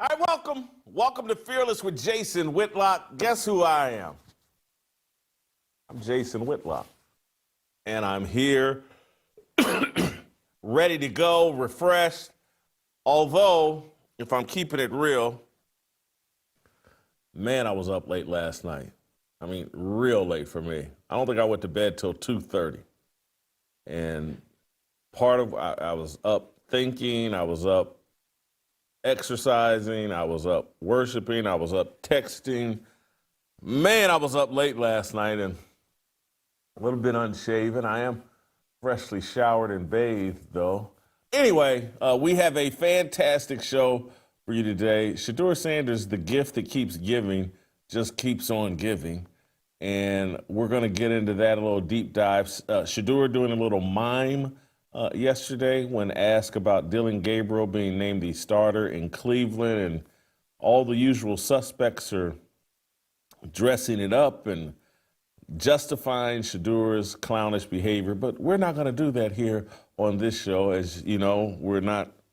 All right, welcome to Fearless with Jason Whitlock. Guess who I am? I'm Jason Whitlock, and I'm here ready to go, refreshed. Although, if I'm keeping it real, man, I was up late last night. I mean, real late for me. I don't think I went to bed till 2:30. And I was up thinking, I was up exercising, I was up worshiping, I was up texting. Man, I was up late last night and a little bit unshaven. I am freshly showered and bathed, though. Anyway, we have a fantastic show for you today. Shedeur Sanders, the gift that keeps giving, just keeps on giving. And we're going to get into that, a little deep dive. Shedeur doing a little mime yesterday when asked about Dillon Gabriel being named the starter in Cleveland, and all the usual suspects are dressing it up and justifying Shedeur's clownish behavior. But we're not going to do that here on this show. As you know,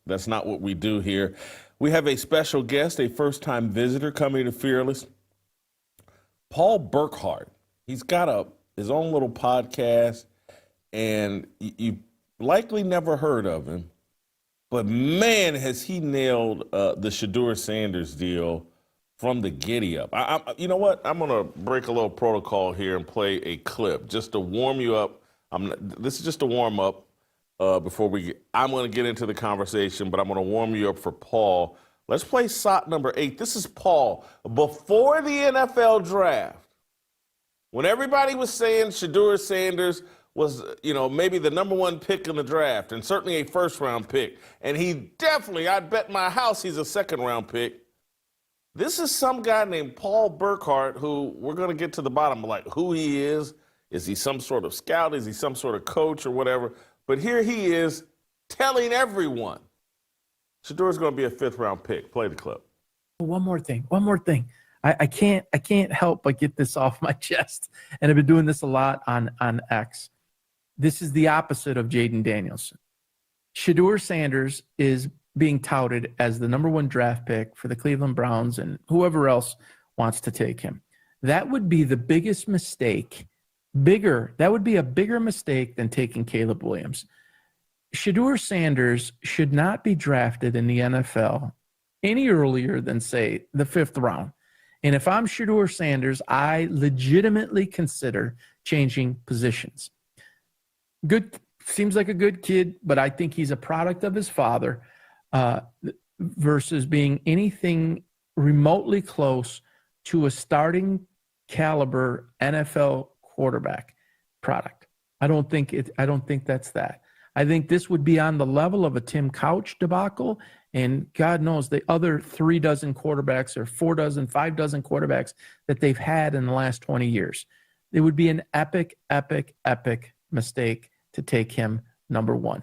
that's not what we do here. We have a special guest, a first-time visitor coming to Fearless, Paul Burkhardt. He's got his own little podcast, and you likely never heard of him, but man, has he nailed the Shedeur Sanders deal from the giddy up. You know what? I'm going to break a little protocol here and play a clip just to warm you up. This is just a warm up before I'm going to get into the conversation, but I'm going to warm you up for Paul. Let's play SOT number 8. This is Paul before the NFL draft, when everybody was saying Shedeur Sanders was, maybe the number one pick in the draft and certainly a first-round pick. And he definitely, I'd bet my house he's a second-round pick. This is some guy named Paul Burkhardt, who we're going to get to the bottom of, like, who he is. Is he some sort of scout? Is he some sort of coach or whatever? But here he is telling everyone Shedeur's going to be a fifth-round pick. Play the clip. One more thing. I can't help but get this off my chest. And I've been doing this a lot on X. This is the opposite of Jaden Danielson. Shedeur Sanders is being touted as the number one draft pick for the Cleveland Browns and whoever else wants to take him. That would be the biggest mistake. That would be a bigger mistake than taking Caleb Williams. Shedeur Sanders should not be drafted in the NFL any earlier than, say, the 5th round. And if I'm Shedeur Sanders, I legitimately consider changing positions. Seems like a good kid, but I think he's a product of his father versus being anything remotely close to a starting caliber NFL quarterback product. I don't think that's that. I think this would be on the level of a Tim Couch debacle, and God knows the other 3 dozen quarterbacks or 4 dozen, 5 dozen quarterbacks that they've had in the last 20 years. It would be an epic, epic, epic mistake to take him number 1.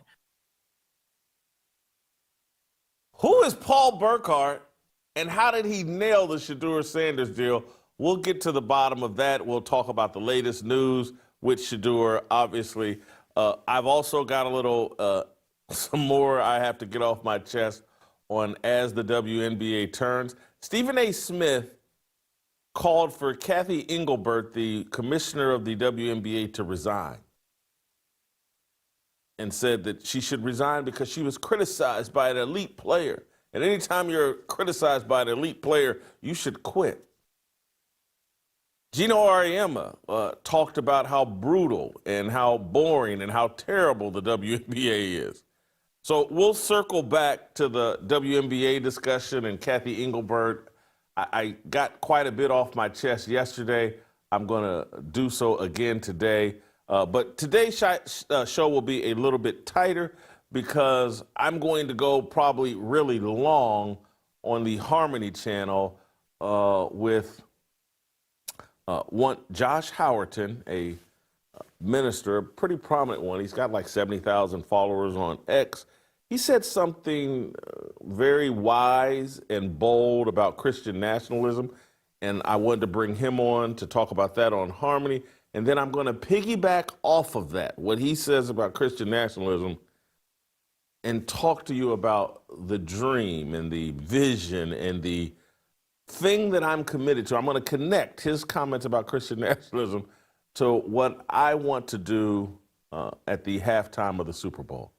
Who is Paul Burkhardt, and how did he nail the Shedeur Sanders deal? We'll get to the bottom of that. We'll talk about the latest news with Shedeur, obviously. I've also got a little, some more I have to get off my chest on as the WNBA turns. Stephen A. Smith called for Cathy Engelbert, the commissioner of the WNBA, to resign, and said that she should resign because she was criticized by an elite player. And anytime you're criticized by an elite player, you should quit. Gino Auriemma talked about how brutal and how boring and how terrible the WNBA is. So we'll circle back to the WNBA discussion and Cathy Engelbert. I got quite a bit off my chest yesterday. I'm going to do so again today. But today's show will be a little bit tighter because I'm going to go probably really long on the Harmony channel with Josh Howerton, a minister, a pretty prominent one. He's got like 70,000 followers on X. He said something very wise and bold about Christian nationalism, and I wanted to bring him on to talk about that on Harmony. And then I'm going to piggyback off of that, what he says about Christian nationalism, and talk to you about the dream and the vision and the thing that I'm committed to. I'm going to connect his comments about Christian nationalism to what I want to do at the halftime of the Super Bowl.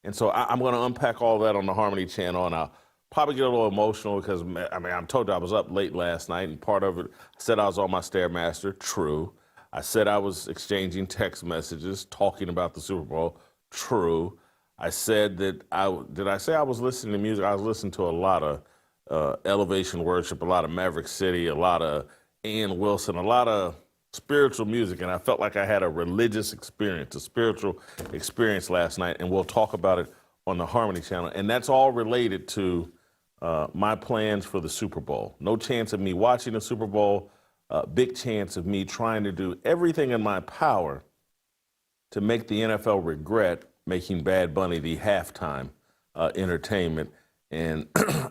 And so I'm going to unpack all that on the Harmony channel, and I'll probably get a little emotional because, I mean, I'm told you I was up late last night, and part of it, I said I was on my Stairmaster. True. I said I was exchanging text messages, talking about the Super Bowl. True. I said that did I say I was listening to music? I was listening to a lot of Elevation Worship, a lot of Maverick City, a lot of Ian Wilson, a lot of spiritual music, and I felt like I had a religious experience, a spiritual experience last night, and we'll talk about it on the Harmony channel. And that's all related to my plans for the Super Bowl. No chance of me watching the Super Bowl, big chance of me trying to do everything in my power to make the NFL regret making Bad Bunny the halftime entertainment. And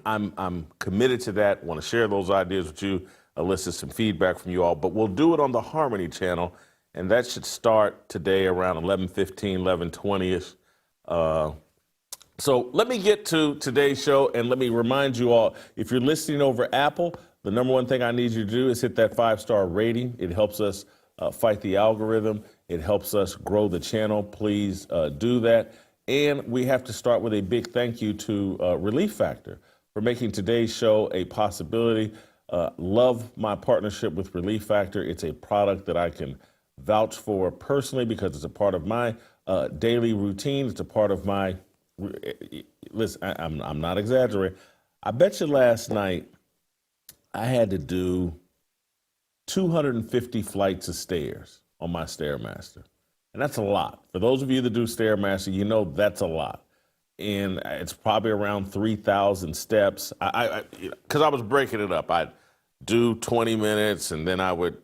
I'm committed to that. Want to share those ideas with you, elicit some feedback from you all. But we'll do it on the Harmony channel, and that should start today around 11:15, 11:20ish. So let me get to today's show, and let me remind you all, if you're listening over Apple, the number one thing I need you to do is hit that 5-star rating. It helps us fight the algorithm. It helps us grow the channel. Please do that. And we have to start with a big thank you to Relief Factor for making today's show a possibility. Love my partnership with Relief Factor. It's a product that I can vouch for personally because it's a part of my daily routine. It's a part of my, listen, I'm not exaggerating. I bet you last night I had to do 250 flights of stairs on my Stairmaster. And that's a lot. For those of you that do Stairmaster, you know that's a lot. And it's probably around 3,000 steps. Because I was breaking it up. I'd do 20 minutes, and then I would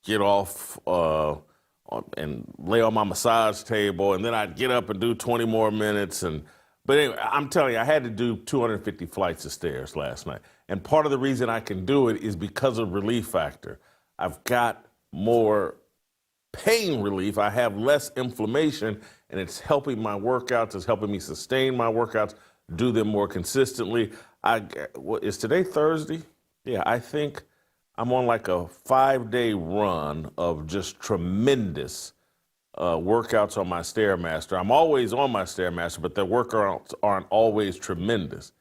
get off and lay on my massage table, and then I'd get up and do 20 more minutes. But anyway, I'm telling you, I had to do 250 flights of stairs last night. And part of the reason I can do it is because of Relief Factor. I've got more pain relief. I have less inflammation, and it's helping my workouts. It's helping me sustain my workouts, do them more consistently. Is today Thursday? Yeah, I think I'm on like a 5-day run of just tremendous workouts on my Stairmaster. I'm always on my Stairmaster, but the workouts aren't always tremendous.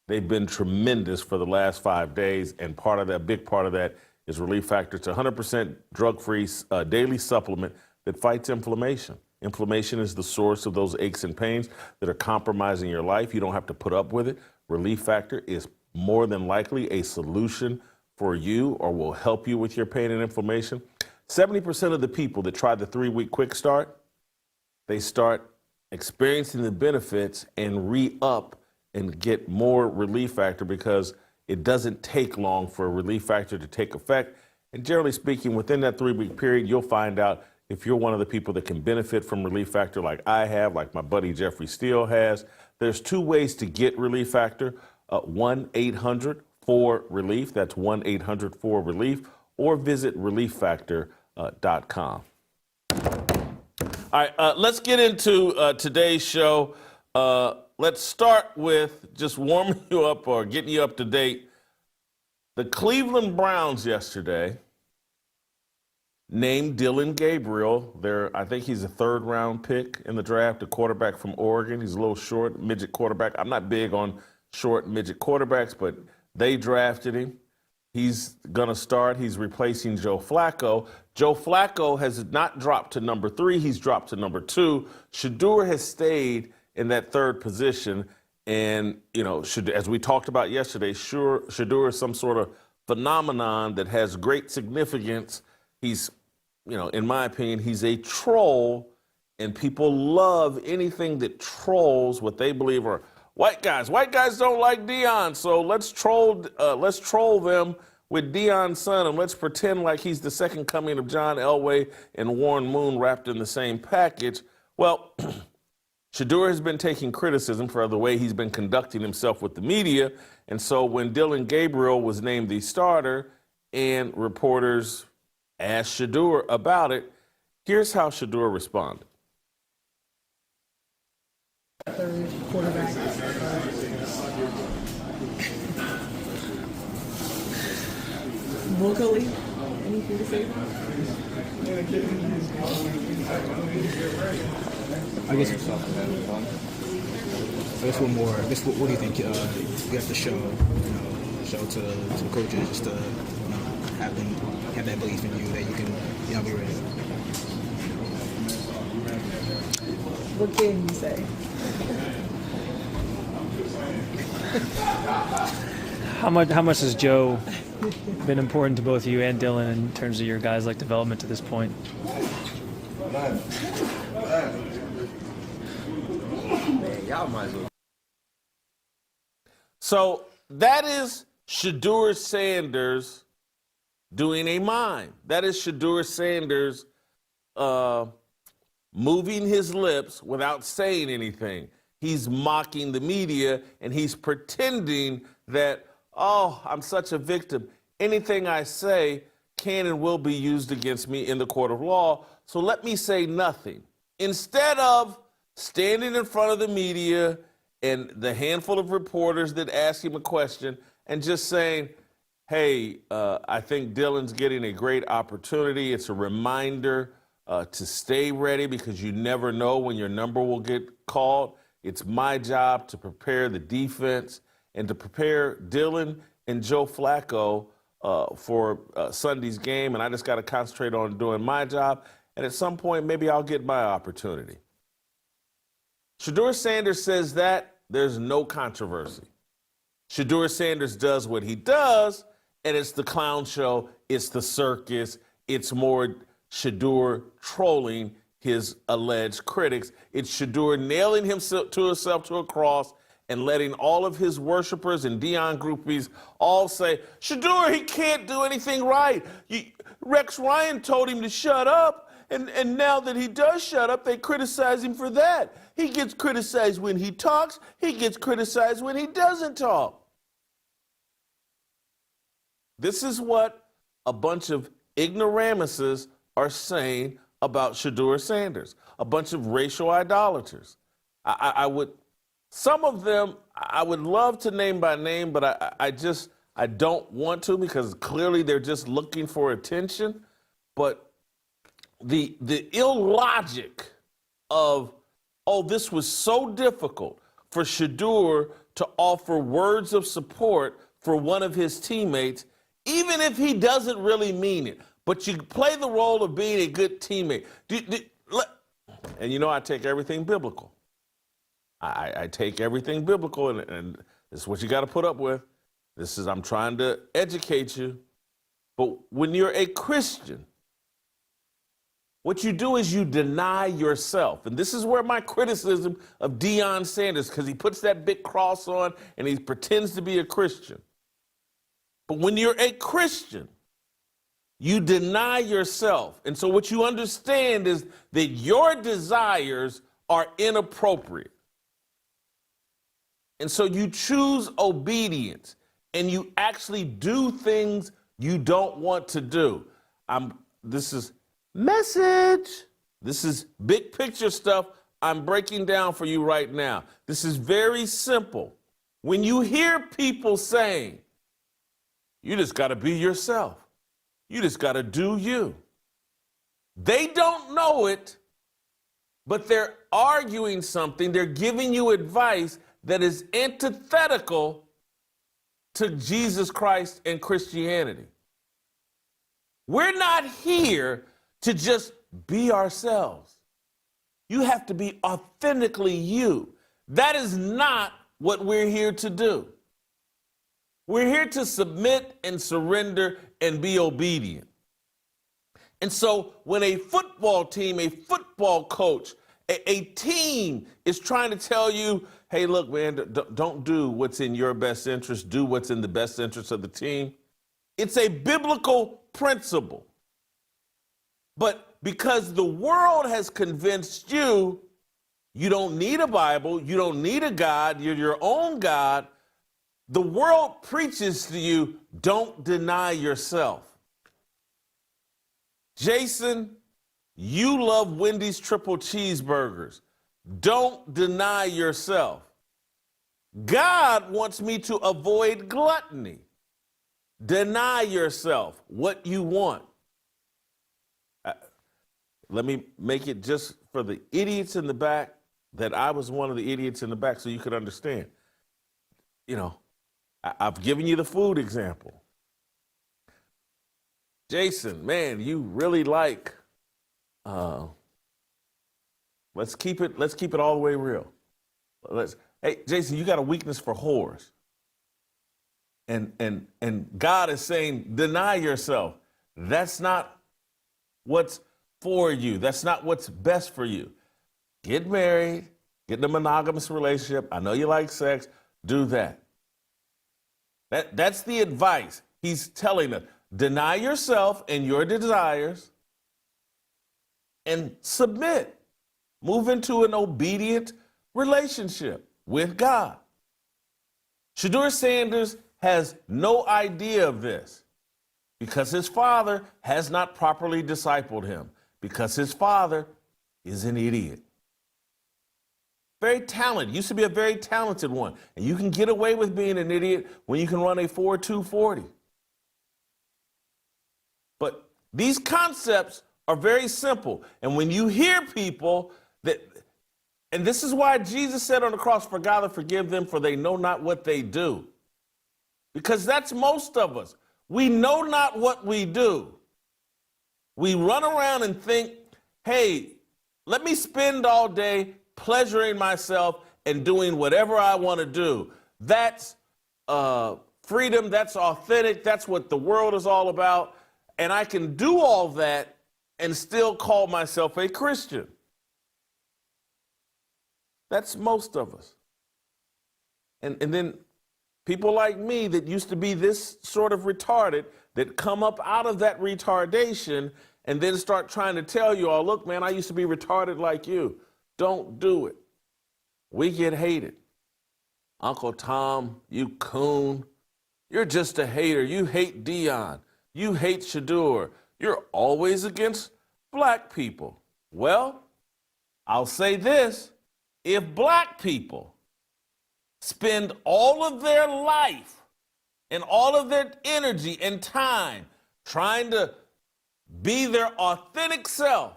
They've been tremendous for the last 5 days, and part of that, big part of that, is Relief Factor. It's a 100% drug-free daily supplement that fights inflammation. Inflammation is the source of those aches and pains that are compromising your life. You don't have to put up with it. Relief Factor is more than likely a solution for you, or will help you with your pain and inflammation. 70% of the people that try the 3-week quick start, they start experiencing the benefits and re-up and get more Relief Factor because it doesn't take long for a Relief Factor to take effect. And generally speaking, within that 3-week period, you'll find out if you're one of the people that can benefit from Relief Factor like I have, like my buddy Jeffrey Steele has. There's 2 ways to get Relief Factor. 1-800-4-RELIEF. That's 1-800-4-RELIEF. Or visit relieffactor.com. All right, let's get into today's show. Let's start with just warming you up or getting you up to date. The Cleveland Browns yesterday named Dillon Gabriel. I think he's a 3rd-round pick in the draft, a quarterback from Oregon. He's a little short, midget quarterback. I'm not big on short midget quarterbacks, but they drafted him. He's going to start. He's replacing Joe Flacco. Joe Flacco has not dropped to number 3. He's dropped to number 2. Shedeur has stayed in that 3rd position. And, you know, as we talked about yesterday, Shedeur is some sort of phenomenon that has great significance. He's, you know, in my opinion, he's a troll, and people love anything that trolls what they believe are white guys. White guys don't like Deion, so let's troll them with Deion's son, and let's pretend like he's the second coming of John Elway and Warren Moon wrapped in the same package. Well, Shedeur has been taking criticism for the way he's been conducting himself with the media, and so when Dillon Gabriel was named the starter and reporters asked Shedeur about it, here's how Shedeur responded. third quarterback. Vocally, anything to say? I guess it's off that. I guess one more. I guess what do you think you have to show to the coaches just to have that belief in you that you can be ready. What can you say? How much has Joe been important to both you and Dillon in terms of your guys' development to this point? Y'all might as well. So that is Shedeur Sanders doing a mime. That is Shedeur Sanders moving his lips without saying anything. He's mocking the media and he's pretending that, oh, I'm such a victim. Anything I say can and will be used against me in the court of law, so let me say nothing. Instead of standing in front of the media and the handful of reporters that ask him a question and just saying, hey, I think Dillon's getting a great opportunity. It's a reminder to stay ready because you never know when your number will get called. It's my job to prepare the defense and to prepare Dillon and Joe Flacco for Sunday's game, and I just got to concentrate on doing my job, and at some point, maybe I'll get my opportunity. Shedeur Sanders says that, there's no controversy. Shedeur Sanders does what he does, and it's the clown show, it's the circus, it's more Shedeur trolling his alleged critics. It's Shedeur nailing himself to a cross and letting all of his worshipers and Dion groupies all say, Shedeur, he can't do anything right. Rex Ryan told him to shut up, and now that he does shut up, they criticize him for that. He gets criticized when he talks. He gets criticized when he doesn't talk. This is what a bunch of ignoramuses are saying about Shedeur Sanders, a bunch of racial idolaters. Some of them I would love to name by name, but I don't want to because clearly they're just looking for attention. But the illogic of, oh, this was so difficult for Shedeur to offer words of support for one of his teammates, even if he doesn't really mean it. But you play the role of being a good teammate. And you know I take everything biblical. I take everything biblical, and this is what you got to put up with. I'm trying to educate you. But when you're a Christian, what you do is you deny yourself. And this is where my criticism of Deion Sanders, because he puts that big cross on and he pretends to be a Christian. But when you're a Christian, you deny yourself. And so what you understand is that your desires are inappropriate. And so you choose obedience and you actually do things you don't want to do. This is message. This is big picture stuff I'm breaking down for you right now. This is very simple. When you hear people saying, you just got to be yourself. You just got to do you. They don't know it, but they're arguing something. They're giving you advice that is antithetical to Jesus Christ and Christianity. We're not here to just be ourselves. You have to be authentically you. That is not what we're here to do. We're here to submit and surrender and be obedient. And so when a football team, a football coach, a team is trying to tell you, hey, look, man, don't do what's in your best interest. Do what's in the best interest of the team. It's a biblical principle. But because the world has convinced you, you don't need a Bible, you don't need a God, you're your own God, the world preaches to you, don't deny yourself. Jason, you love Wendy's triple cheeseburgers. don't deny yourself. God wants me to avoid gluttony. Deny yourself what you want. Let me make it just for the idiots in the back, that I was one of the idiots in the back, so you could understand. You know, I've given you the food example. Jason, man, you really like, let's keep it all the way real. Hey, Jason, you got a weakness for whores. And God is saying, deny yourself. That's not what's for you. That's not what's best for you. Get married, get in a monogamous relationship. I know you like sex. Do that. That's the advice he's telling us. Deny yourself and your desires and submit. Move into an obedient relationship with God. Shedeur Sanders has no idea of this because his father has not properly discipled him, because his father is an idiot. Very talented, used to be a very talented one. And you can get away with being an idiot when you can run a 4.240. But these concepts are very simple. And when you hear people that, and this is why Jesus said on the cross, "For God to forgive them, for they know not what they do." Because that's most of us. We know not what we do. We run around and think, hey, let me spend all day pleasuring myself and doing whatever I want to do. That's freedom. That's authentic. That's what the world is all about. And I can do all that and still call myself a Christian. That's most of us. And then people like me that used to be this sort of retarded that come up out of that retardation and then start trying to tell you all, look, man, I used to be retarded like you. Don't do it. We get hated. Uncle Tom, you coon. You're just a hater. You hate Dion. You hate Shedeur. You're always against black people. Well, I'll say this. If black people spend all of their life and all of their energy and time trying to be their authentic self,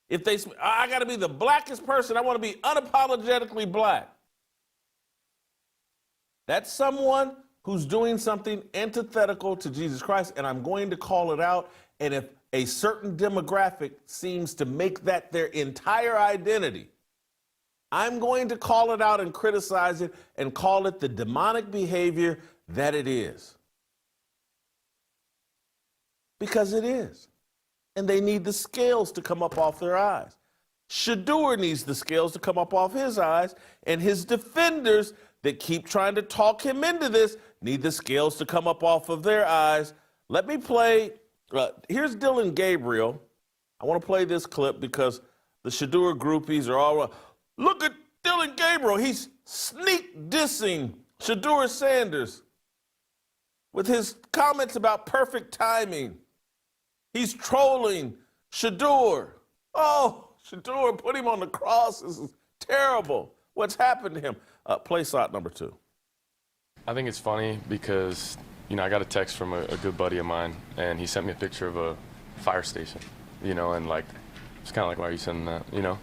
if they, I got to be the blackest person, I want to be unapologetically black. That's someone who's doing something antithetical to Jesus Christ, and I'm going to call it out. And if a certain demographic seems to make that their entire identity, I'm going to call it out and criticize it and call it the demonic behavior that it is. Because it is. And they need the scales to come up off their eyes. Shedeur needs the scales to come up off his eyes, and his defenders that keep trying to talk him into this need the scales to come up off of their eyes. Let me play, here's Dillon Gabriel. I want to play this clip because the Shedeur groupies are all, look at Dillon Gabriel. He's sneak dissing Shedeur Sanders with his comments about perfect timing. He's trolling Shedeur. Oh, Shedeur, put him on the cross. This is terrible. What's happened to him? Play shot number 2. I think it's funny because, you know, I got a text from a good buddy of mine, and he sent me a picture of a fire station, you know, and like, it's kind of like, why are you sending that, you know?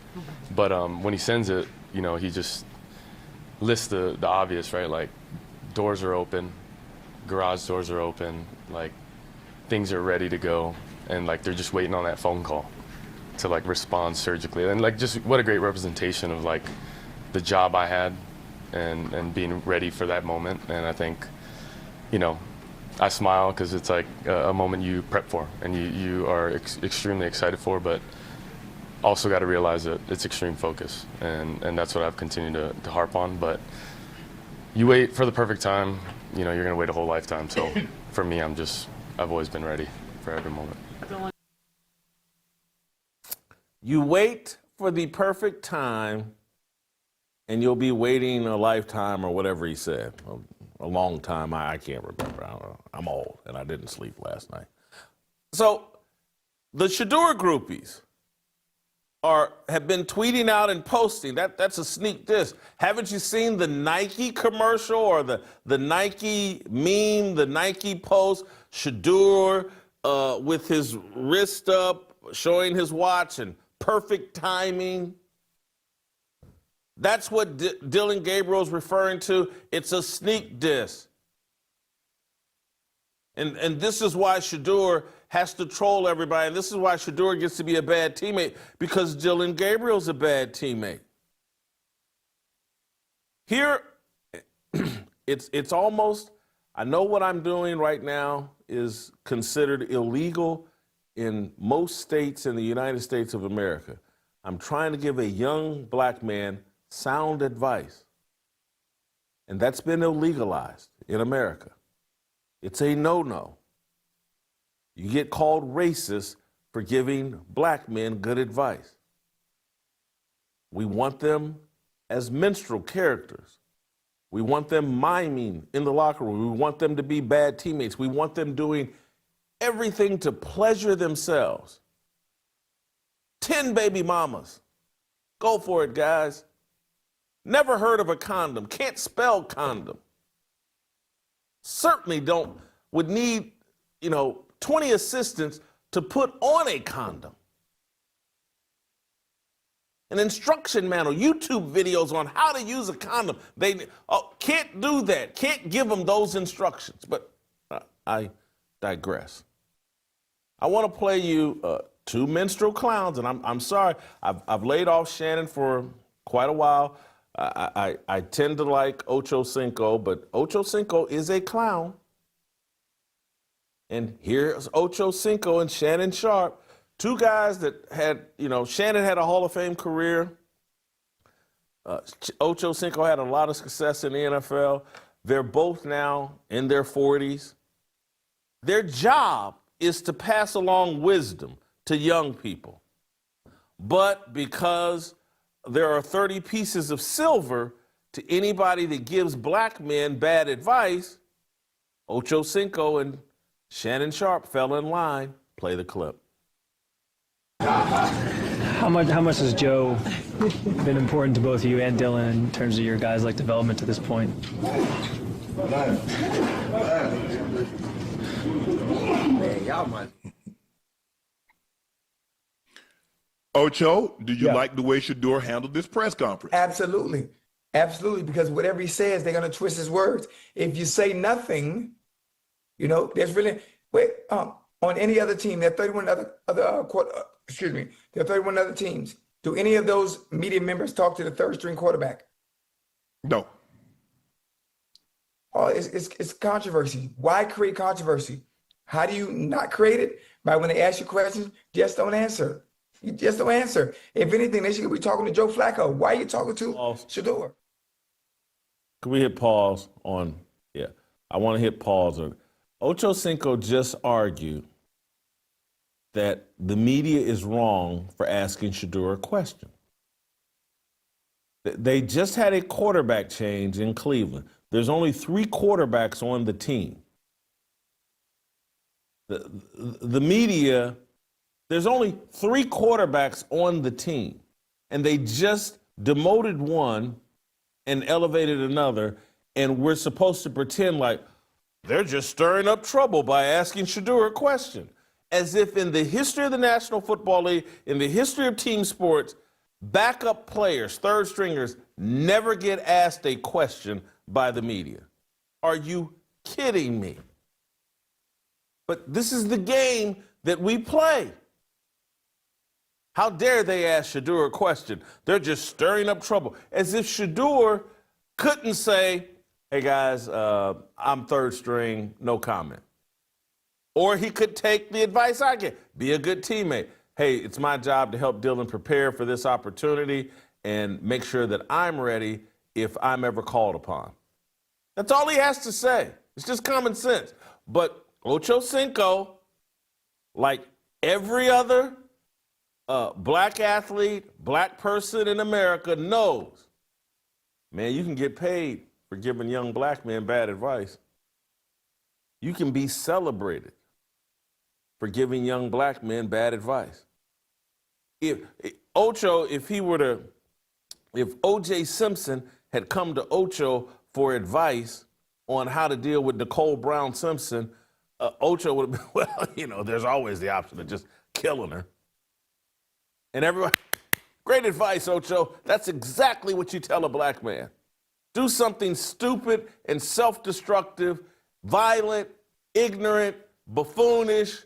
But when he sends it, you know, he just lists the obvious, right? Like, doors are open, garage doors are open, like, things are ready to go, and like, they're just waiting on that phone call to like respond surgically. And like, just what a great representation of like the job I had and being ready for that moment. And I think, you know, I smile because it's like a moment you prep for and you are extremely excited for, but also got to realize that it's extreme focus, and that's what I've continued to harp on. But you wait for the perfect time, you know, you're gonna wait a whole lifetime. So for me, I've always been ready for every moment. You wait for the perfect time, and you'll be waiting a lifetime, or whatever he said, a long time. I can't remember. I don't know. I'm old, and I didn't sleep last night. So the Shedeur groupies, have been tweeting out and posting. That's a sneak diss. Haven't you seen the Nike commercial or the Nike meme, the Nike post? Shedeur with his wrist up, showing his watch and perfect timing. That's what Dillon Gabriel is referring to. It's a sneak diss. And this is why Shedeur has to troll everybody. And this is why Shedeur gets to be a bad teammate, because Dillon Gabriel's a bad teammate. Here, it's almost, I know what I'm doing right now is considered illegal in most states in the United States of America. I'm trying to give a young black man sound advice. And that's been illegalized in America. It's a no-no. You get called racist for giving black men good advice. We want them as minstrel characters. We want them miming in the locker room. We want them to be bad teammates. We want them doing everything to pleasure themselves. 10 baby mamas. Go for it, guys. Never heard of a condom. Can't spell condom. Certainly would need, 20 assistants to put on a condom. An instruction manual, YouTube videos on how to use a condom. They can't do that. Can't give them those instructions. But I digress. I want to play you two minstrel clowns, and I'm sorry. I've laid off Shannon for quite a while. I tend to like Ocho Cinco, but Ocho Cinco is a clown. And here's Ocho Cinco and Shannon Sharp, two guys that had, Shannon had a Hall of Fame career. Ocho Cinco had a lot of success in the NFL. They're both now in their 40s. Their job is to pass along wisdom to young people. But because there are 30 pieces of silver to anybody that gives black men bad advice, Ocho Cinco and Shannon Sharp fell in line. Play the clip. How much has Joe been important to both you and Dillon in terms of your guys' development to this point? Man, y'all might. Ocho, do you like the way Shedeur handled this press conference? Absolutely. Absolutely. Because whatever he says, they're going to twist his words. If you say nothing, there's really, on any other team, there are 31 there are 31 other teams. Do any of those media members talk to the third string quarterback? No. Oh, it's controversy. Why create controversy? How do you not create it? By when they ask you questions, just don't answer. You just don't answer. If anything, they should be talking to Joe Flacco. Why are you talking to Shedeur? Can we hit pause on, I want to hit pause on. Ocho Cinco just argued that the media is wrong for asking Shedeur a question. They just had a quarterback change in Cleveland. There's only 3 quarterbacks on the team. The media, there's only 3 quarterbacks on the team, and they just demoted one and elevated another, and we're supposed to pretend like they're just stirring up trouble by asking Shedeur a question, as if in the history of the National Football League, in the history of team sports, backup players, third stringers, never get asked a question by the media. Are you kidding me? But this is the game that we play. How dare they ask Shedeur a question? They're just stirring up trouble, as if Shedeur couldn't say, hey guys, I'm third string, no comment. Or he could take the advice I get, be a good teammate. Hey, it's my job to help Dillon prepare for this opportunity and make sure that I'm ready if I'm ever called upon. That's all he has to say. It's just common sense. But Ocho Cinco, like every other black athlete, black person in America, knows, man, you can get paid for giving young black men bad advice. You can be celebrated for giving young black men bad advice. Ocho, if O.J. Simpson had come to Ocho for advice on how to deal with Nicole Brown Simpson, Ocho would have been, well, you know, there's always the option of just killing her. And everybody, great advice, Ocho. That's exactly what you tell a black man. Do something stupid and self-destructive, violent, ignorant, buffoonish.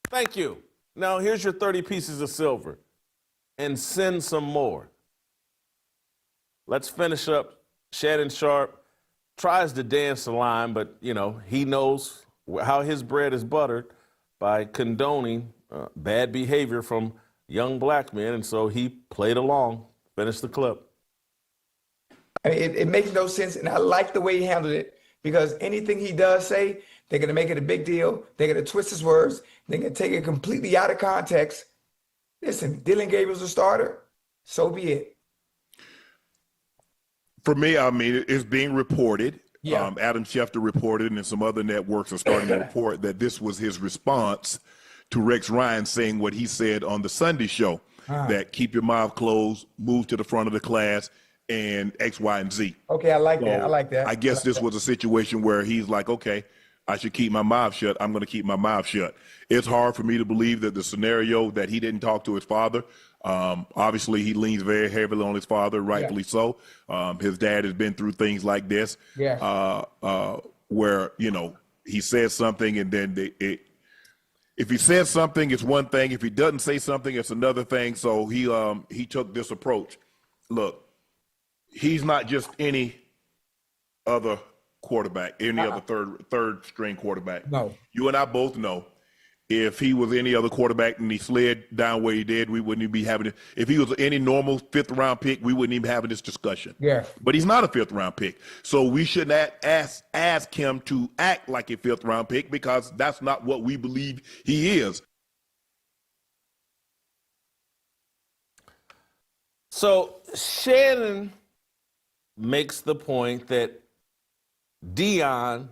Thank you. Now here's your 30 pieces of silver and send some more. Let's finish up. Shannon Sharp tries to dance the line, but, you know, he knows how his bread is buttered by condoning bad behavior from young black men, and so he played along. Finish the clip. I mean, it makes no sense, and I like the way he handled it, because anything he does say, they're going to make it a big deal. They're going to twist his words. They're going to take it completely out of context. Listen, Dillon Gabriel's a starter. So be it. For me, I mean, it's being reported. Yeah. Adam Schefter reported, and some other networks are starting to report that this was his response to Rex Ryan saying what he said on the Sunday show, that keep your mouth closed, move to the front of the class, and X, Y, and Z. Okay, I like that. I like that. I guess this was a situation where he's like, okay, I should keep my mouth shut. I'm going to keep my mouth shut. It's hard for me to believe that the scenario that he didn't talk to his father. Obviously, he leans very heavily on his father, rightfully so. His dad has been through things like this, where, you know, he says something and then if he says something, it's one thing. If he doesn't say something, it's another thing. So he took this approach. Look, he's not just any other quarterback, any other third string quarterback. No. You and I both know if he was any other quarterback and he slid down where he did, we wouldn't even be having it. If he was any normal 5th round pick, we wouldn't even having this discussion. Yeah. But he's not a 5th round pick. So we shouldn't ask him to act like a 5th round pick, because that's not what we believe he is. So Shannon makes the point that Deion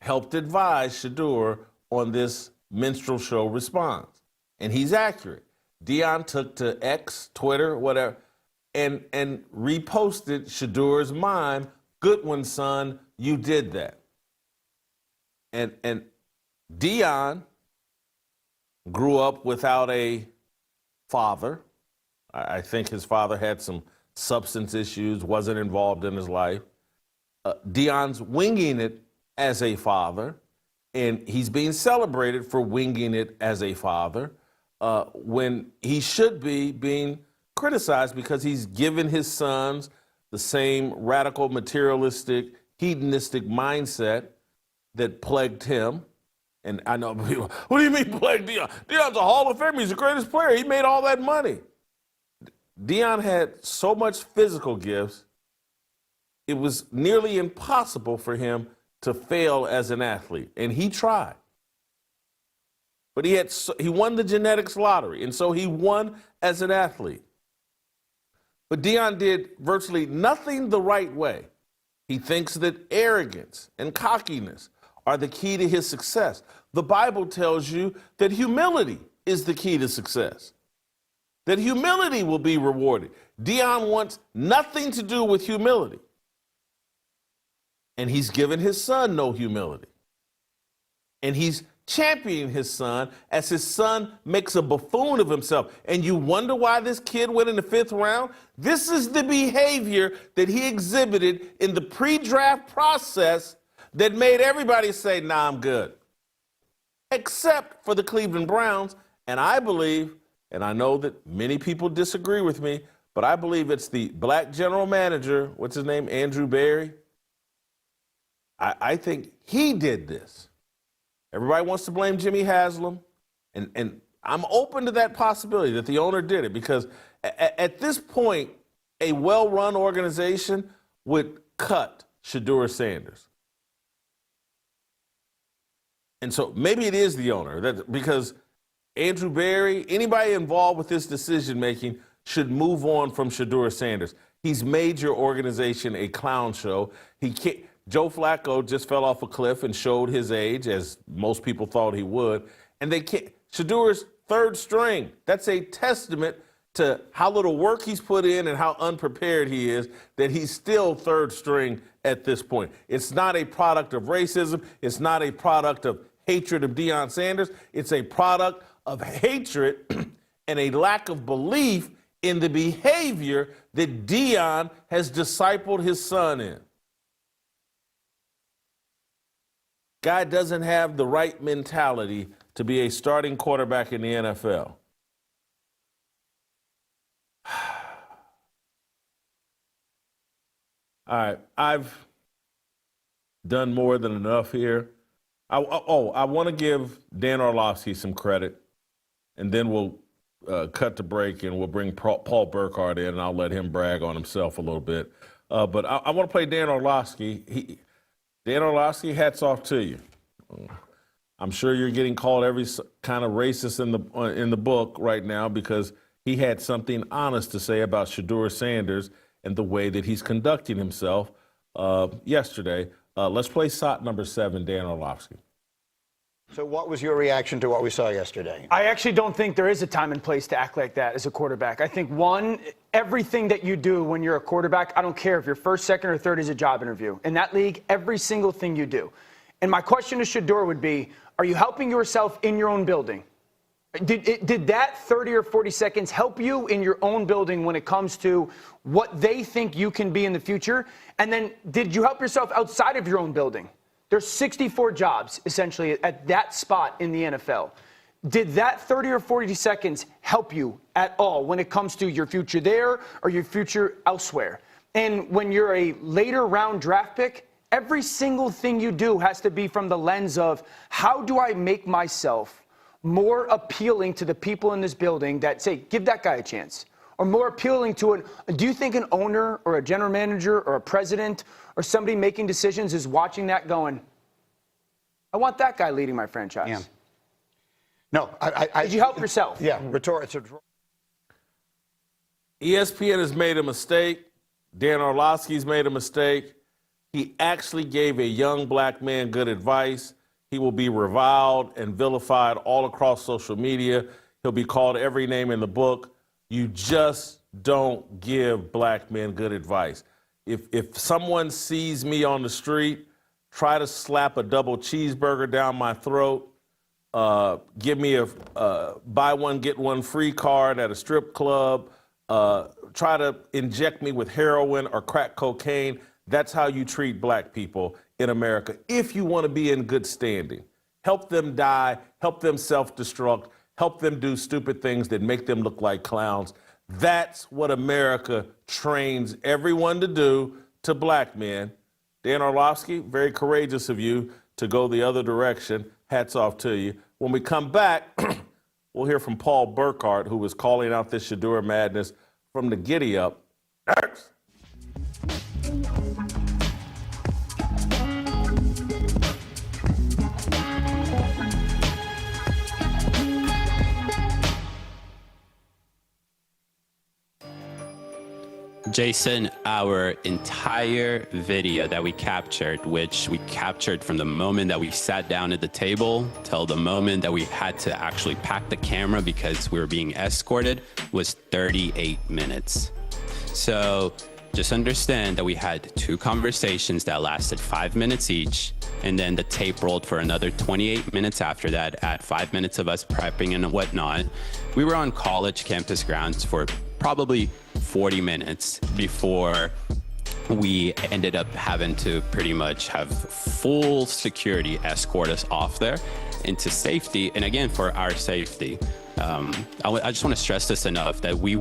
helped advise Shedeur on this minstrel show response. And he's accurate. Deion took to X, Twitter, whatever, and reposted Shedeur's mime, "Good one, son, you did that." And Deion grew up without a father. I think his father had some substance issues, wasn't involved in his life. Deion's winging it as a father, and he's being celebrated for winging it as a father when he should be being criticized, because he's given his sons the same radical, materialistic, hedonistic mindset that plagued him. And I know people, what do you mean plagued Deion? Deion's a Hall of Famer. He's the greatest player. He made all that money. Deion had so much physical gifts, it was nearly impossible for him to fail as an athlete, and he tried. But he won the genetics lottery, and so he won as an athlete. But Deion did virtually nothing the right way. He thinks that arrogance and cockiness are the key to his success. The Bible tells you that humility is the key to success, that humility will be rewarded. Deion wants nothing to do with humility. And he's given his son no humility. And he's championing his son as his son makes a buffoon of himself. And you wonder why this kid went in the 5th round? This is the behavior that he exhibited in the pre-draft process that made everybody say, nah, I'm good. Except for the Cleveland Browns. And I believe, and I know that many people disagree with me, but I believe it's the black general manager, what's his name, Andrew Berry. I think he did this. Everybody wants to blame Jimmy Haslam, and I'm open to that possibility that the owner did it, because at this point, a well-run organization would cut Shedeur Sanders. And so maybe it is the owner, because Andrew Berry, anybody involved with this decision-making should move on from Shedeur Sanders. He's made your organization a clown show. Joe Flacco just fell off a cliff and showed his age, as most people thought he would. And Shedeur's 3rd string. That's a testament to how little work he's put in and how unprepared he is that he's still third string at this point. It's not a product of racism. It's not a product of hatred of Deion Sanders. It's a product of hatred and a lack of belief in the behavior that Deion has discipled his son in. Guy doesn't have the right mentality to be a starting quarterback in the NFL. All right, I've done more than enough here. I want to give Dan Orlovsky some credit, and then we'll cut to break and we'll bring Paul Burkhardt in, and I'll let him brag on himself a little bit. But I want to play Dan Orlovsky. Dan Orlovsky, hats off to you. I'm sure you're getting called every kind of racist in the book right now because he had something honest to say about Shedeur Sanders and the way that he's conducting himself yesterday. Let's play SOT number 7, Dan Orlovsky. So what was your reaction to what we saw yesterday? I actually don't think there is a time and place to act like that as a quarterback. I think, one, everything that you do when you're a quarterback, I don't care if you're first, second, or third is a job interview. In that league, every single thing you do. And my question to Shedeur would be, are you helping yourself in your own building? Did that 30 or 40 seconds help you in your own building when it comes to what they think you can be in the future? And then did you help yourself outside of your own building? There's 64 jobs, essentially, at that spot in the NFL. Did that 30 or 40 seconds help you at all when it comes to your future there or your future elsewhere? And when you're a later round draft pick, every single thing you do has to be from the lens of how do I make myself more appealing to the people in this building that say, give that guy a chance? Or more appealing to do you think an owner or a general manager or a president or somebody making decisions is watching that going, I want that guy leading my franchise? Yeah. No, Did you help yourself? Yeah, ESPN has made a mistake. Dan Orlovsky's made a mistake. He actually gave a young black man good advice. He will be reviled and vilified all across social media. He'll be called every name in the book. You just don't give black men good advice. If someone sees me on the street, try to slap a double cheeseburger down my throat, give me a buy one, get one free card at a strip club, try to inject me with heroin or crack cocaine, that's how you treat black people in America. If you want to be in good standing, help them die, help them self-destruct, help them do stupid things that make them look like clowns. That's what America trains everyone to do to black men. Dan Orlovsky, very courageous of you to go the other direction. Hats off to you. When we come back, we'll hear from Paul Burkhardt, who was calling out this Shedeur madness from the giddy up. Next. Jason, our entire video that we captured, which we captured from the moment that we sat down at the table till the moment that we had to actually pack the camera because we were being escorted, was 38 minutes. So just understand that we had 2 conversations that lasted 5 minutes each, and then the tape rolled for another 28 minutes after that, at 5 minutes of us prepping and whatnot. We were on college campus grounds for probably 40 minutes before we ended up having to pretty much have full security escort us off there into safety. And again, for our safety, I just want to stress this enough that we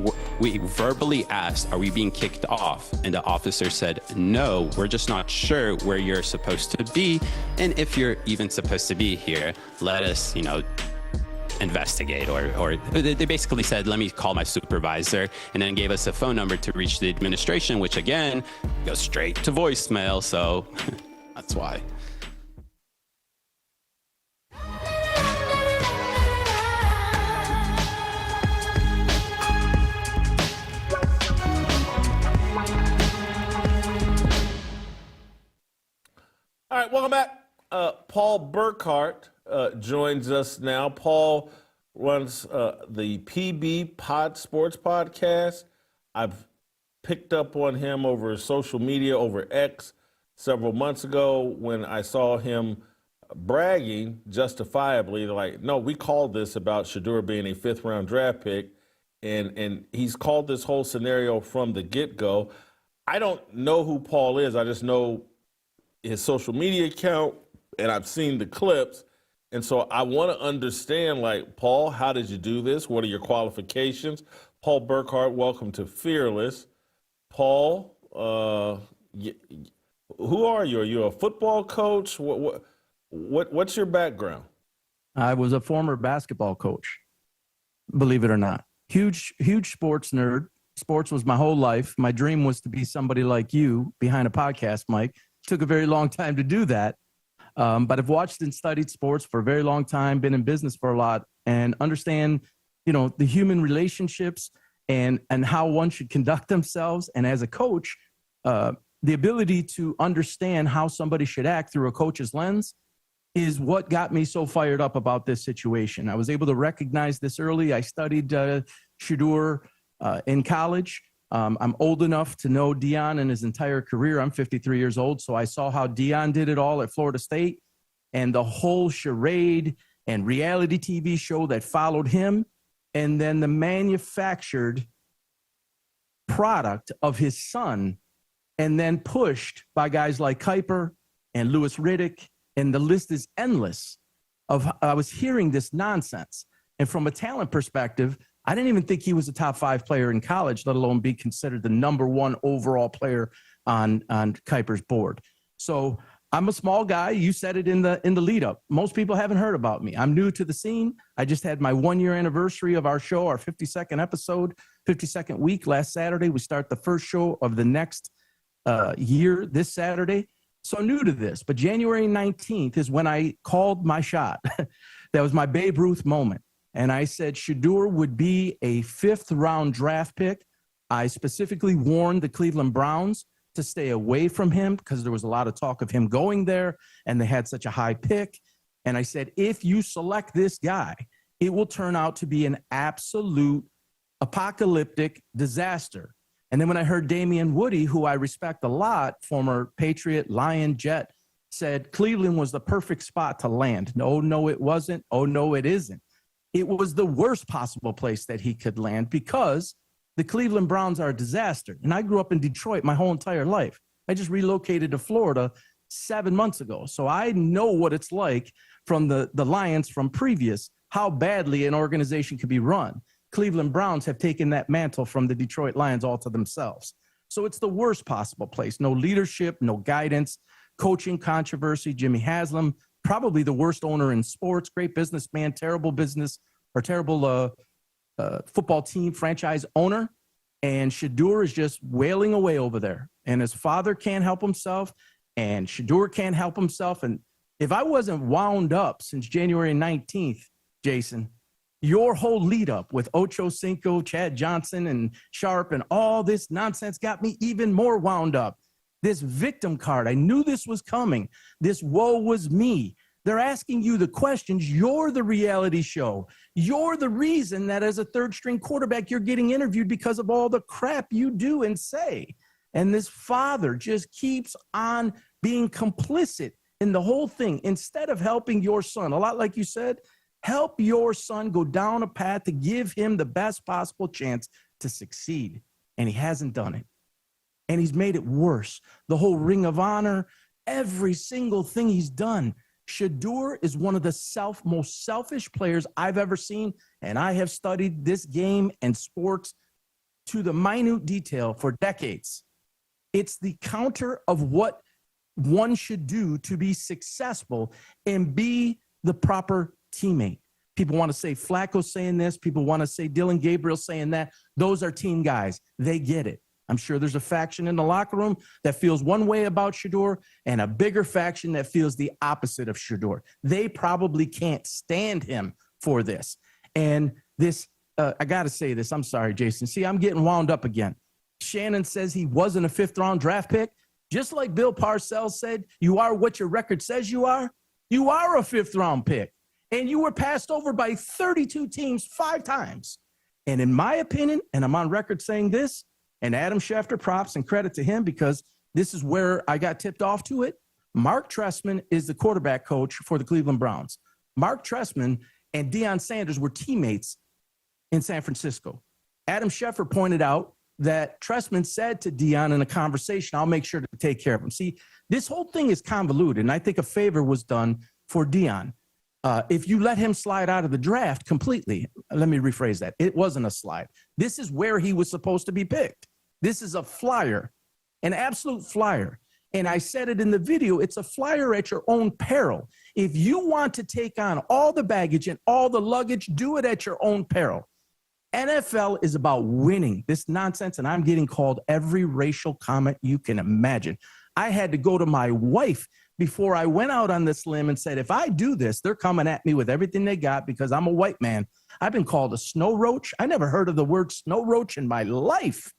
verbally asked, are we being kicked off? And the officer said, no, we're just not sure where you're supposed to be. And if you're even supposed to be here, let us, investigate, or they basically said, let me call my supervisor, and then gave us a phone number to reach the administration, which again goes straight to voicemail. So that's why. All right, welcome back. Paul Burkhardt joins us now. Paul runs the PB Sports Podcast. I've picked up on him over social media, over X, several months ago when I saw him bragging justifiably, like, no, we called this about Shedeur being a 5th-round draft pick, and he's called this whole scenario from the get-go. I don't know who Paul is. I just know his social media account, and I've seen the clips. And so I want to understand, like, Paul, how did you do this? What are your qualifications? Paul Burkhardt, welcome to Fearless. Paul, who are you? Are you a football coach? What's your background? I was a former basketball coach, believe it or not. Huge sports nerd. Sports was my whole life. My dream was to be somebody like you behind a podcast mic. Took a very long time to do that. But I've watched and studied sports for a very long time, been in business for a lot, and understand, the human relationships and how one should conduct themselves. And as a coach, the ability to understand how somebody should act through a coach's lens is what got me so fired up about this situation. I was able to recognize this early. I studied Shedeur in college. I'm old enough to know Deion and his entire career. I'm 53 years old, so I saw how Deion did it all at Florida State, and the whole charade and reality TV show that followed him, and then the manufactured product of his son, and then pushed by guys like Kuiper and Louis Riddick, and the list is endless. I was hearing this nonsense, and from a talent perspective, I didn't even think he was a top 5 player in college, let alone be considered the number 1 overall player on Kuiper's board. So I'm a small guy. You said it in the lead up. Most people haven't heard about me. I'm new to the scene. I just had my 1-year anniversary of our show, our 52nd episode, 52nd week last Saturday. We start the first show of the next year this Saturday. So new to this, but January 19th is when I called my shot. That was my Babe Ruth moment. And I said Shedeur would be a 5th-round draft pick. I specifically warned the Cleveland Browns to stay away from him because there was a lot of talk of him going there, and they had such a high pick. And I said, if you select this guy, it will turn out to be an absolute apocalyptic disaster. And then when I heard Damian Woody, who I respect a lot, former Patriot, Lion, Jet, said Cleveland was the perfect spot to land. No, it wasn't. Oh, no, it isn't. It was the worst possible place that he could land because the Cleveland Browns are a disaster. And I grew up in Detroit my whole entire life. I just relocated to Florida 7 months ago. So I know what it's like from the Lions from previous, how badly an organization could be run. Cleveland Browns have taken that mantle from the Detroit Lions all to themselves. So it's the worst possible place. No leadership, no guidance, coaching controversy. Jimmy Haslam, probably the worst owner in sports, great businessman, terrible business or terrible football team franchise owner. And Shedeur is just wailing away over there. And his father can't help himself, and Shedeur can't help himself. And if I wasn't wound up since January 19th, Jason, your whole lead up with Ocho Cinco, Chad Johnson, and Sharp, and all this nonsense got me even more wound up. This victim card, I knew this was coming. This woe was me. They're asking you the questions. You're the reality show. You're the reason that as a third-string quarterback, you're getting interviewed because of all the crap you do and say. And this father just keeps on being complicit in the whole thing. Instead of helping your son, a lot like you said, help your son go down a path to give him the best possible chance to succeed. And he hasn't done it. And he's made it worse. The whole Ring of Honor, every single thing he's done. Shedeur is one of the most selfish players I've ever seen, and I have studied this game and sports to the minute detail for decades. It's the counter of what one should do to be successful and be the proper teammate. People want to say Flacco saying this. People want to say Dillon Gabriel saying that. Those are team guys. They get it. I'm sure there's a faction in the locker room that feels one way about Shedeur and a bigger faction that feels the opposite of Shedeur. They probably can't stand him for this. And this, I got to say this. I'm sorry, Jason. See, I'm getting wound up again. Shannon says he wasn't a 5th-round draft pick. Just like Bill Parcells said, you are what your record says you are. You are a 5th-round pick. and you were passed over by 32 teams 5 times. And in my opinion, and I'm on record saying this, and Adam Schefter, props and credit to him because this is where I got tipped off to it. Mark Trestman is the quarterback coach for the Cleveland Browns. Mark Trestman and Deion Sanders were teammates in San Francisco. Adam Schefter pointed out that Trestman said to Deion in a conversation, I'll make sure to take care of him. See, this whole thing is convoluted, and I think a favor was done for Deion. If you let him slide out of the draft completely, let me rephrase that. It wasn't a slide. This is where he was supposed to be picked. This is a flyer, an absolute flyer. And I said it in the video, it's a flyer at your own peril. If you want to take on all the baggage and all the luggage, do it at your own peril. NFL is about winning this nonsense, and I'm getting called every racial comment you can imagine. I had to go to my wife before I went out on this limb and said, if I do this, they're coming at me with everything they got because I'm a white man. I've been called a snow roach. I never heard of the word snow roach in my life.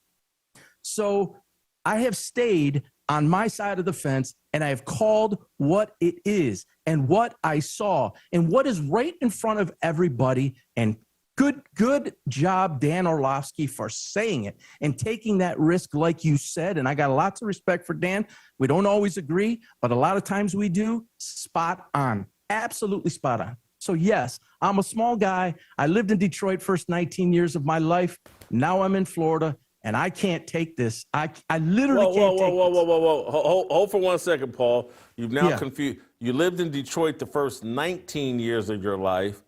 So I have stayed on my side of the fence, and I have called what it is and what I saw and what is right in front of everybody. And good job, Dan Orlovsky, for saying it and taking that risk like you said. And I got lots of respect for Dan. We don't always agree, but a lot of times we do. Spot on. Absolutely spot on. So yes, I'm a small guy. I lived in Detroit first 19 years of my life. Now I'm in Florida, and I can't take this. I literally can't take this. Whoa. Hold for 1 second, Paul. You've now confused. You lived in Detroit the first 19 years of your life.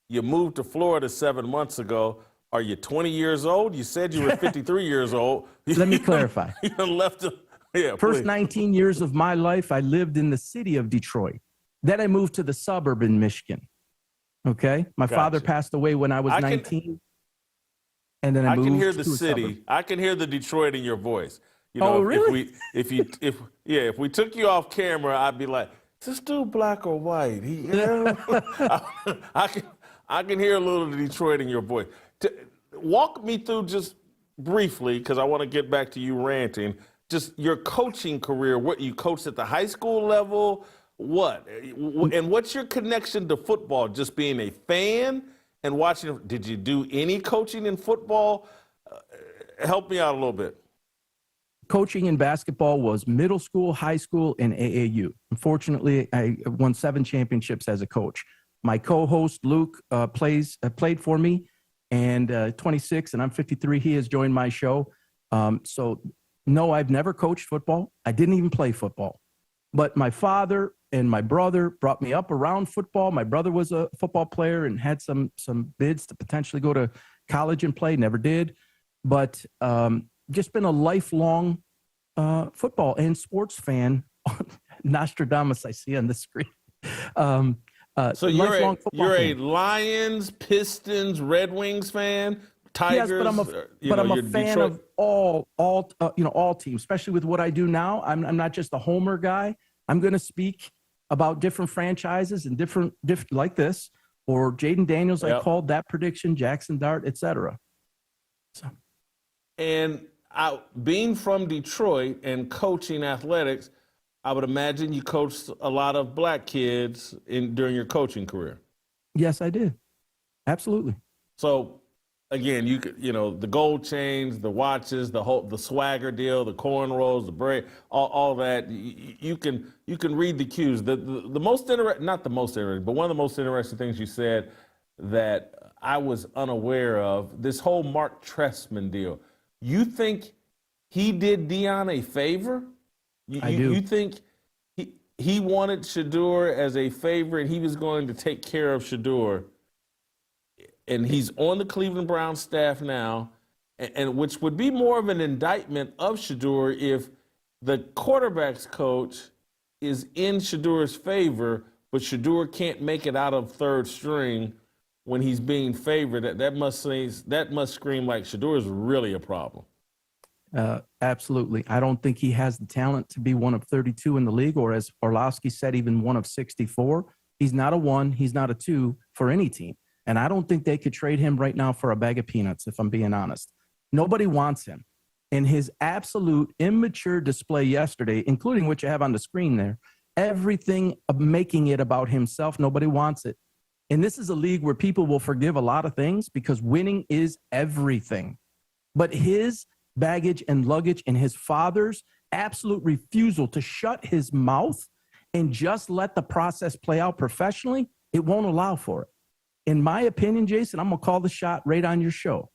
You moved to Florida 7 months ago. Are you 20 years old? You said you were 53 years old. Let me clarify. You left. First 19 years of my life, I lived in the city of Detroit. Then I moved to the suburb in Michigan. Okay? My father passed away when I was 19. And then I moved can hear the to a city. suburb. I can hear the Detroit in your voice. You know, oh, really? If we took you off camera, I'd be like, is this dude black or white? I can hear a little of Detroit in your voice. Walk me through just briefly, because I want to get back to you ranting, just your coaching career. What you coached at the high school level? What? And what's your connection to football? Just being a fan and watching? Did you do any coaching in football? Help me out a little bit. Coaching in basketball was middle school, high school, and AAU. Unfortunately, I won 7 championships as a coach. My co-host, Luke, played for me, and 26, and I'm 53. He has joined my show. So, no, I've never coached football. I didn't even play football. But my father and my brother brought me up around football. My brother was a football player and had some bids to potentially go to college and play. Never did. But just been a lifelong football and sports fan. Nostradamus, I see on the screen. So you're a Lions, Pistons, Red Wings fan, Tigers. Yes, but I'm a fan of all teams, especially with what I do now. I'm not just a homer guy. I'm going to speak about different franchises and different like this, or Jaden Daniels. Yep. I called that prediction, Jackson Dart, etc. So, and being from Detroit and coaching athletics, I would imagine you coached a lot of black kids during your coaching career. Yes, I did. Absolutely. So, again, the gold chains, the watches, the swagger deal, the cornrows, the braid, all that. You can read the cues. The most not the most interesting, but one of the most interesting things you said that I was unaware of, this whole Mark Trestman deal. You think he did Deion a favor? I do. You think he wanted Shedeur as a favor and he was going to take care of Shedeur, and he's on the Cleveland Browns staff now, and which would be more of an indictment of Shedeur if the quarterback's coach is in Shedeur's favor, but Shedeur can't make it out of third string when he's being favored. That must scream like Shedeur is really a problem. Absolutely. I don't think he has the talent to be one of 32 in the league, or as Orlovsky said, even one of 64. He's not a 1. He's not a 2 for any team. And I don't think they could trade him right now for a bag of peanuts, if I'm being honest. Nobody wants him. And his absolute immature display yesterday, including what you have on the screen there, everything of making it about himself, nobody wants it. And this is a league where people will forgive a lot of things because winning is everything. But his baggage and luggage and his father's absolute refusal to shut his mouth and just let the process play out professionally, it won't allow for it. In my opinion, Jason, I'm going to call the shot right on your show.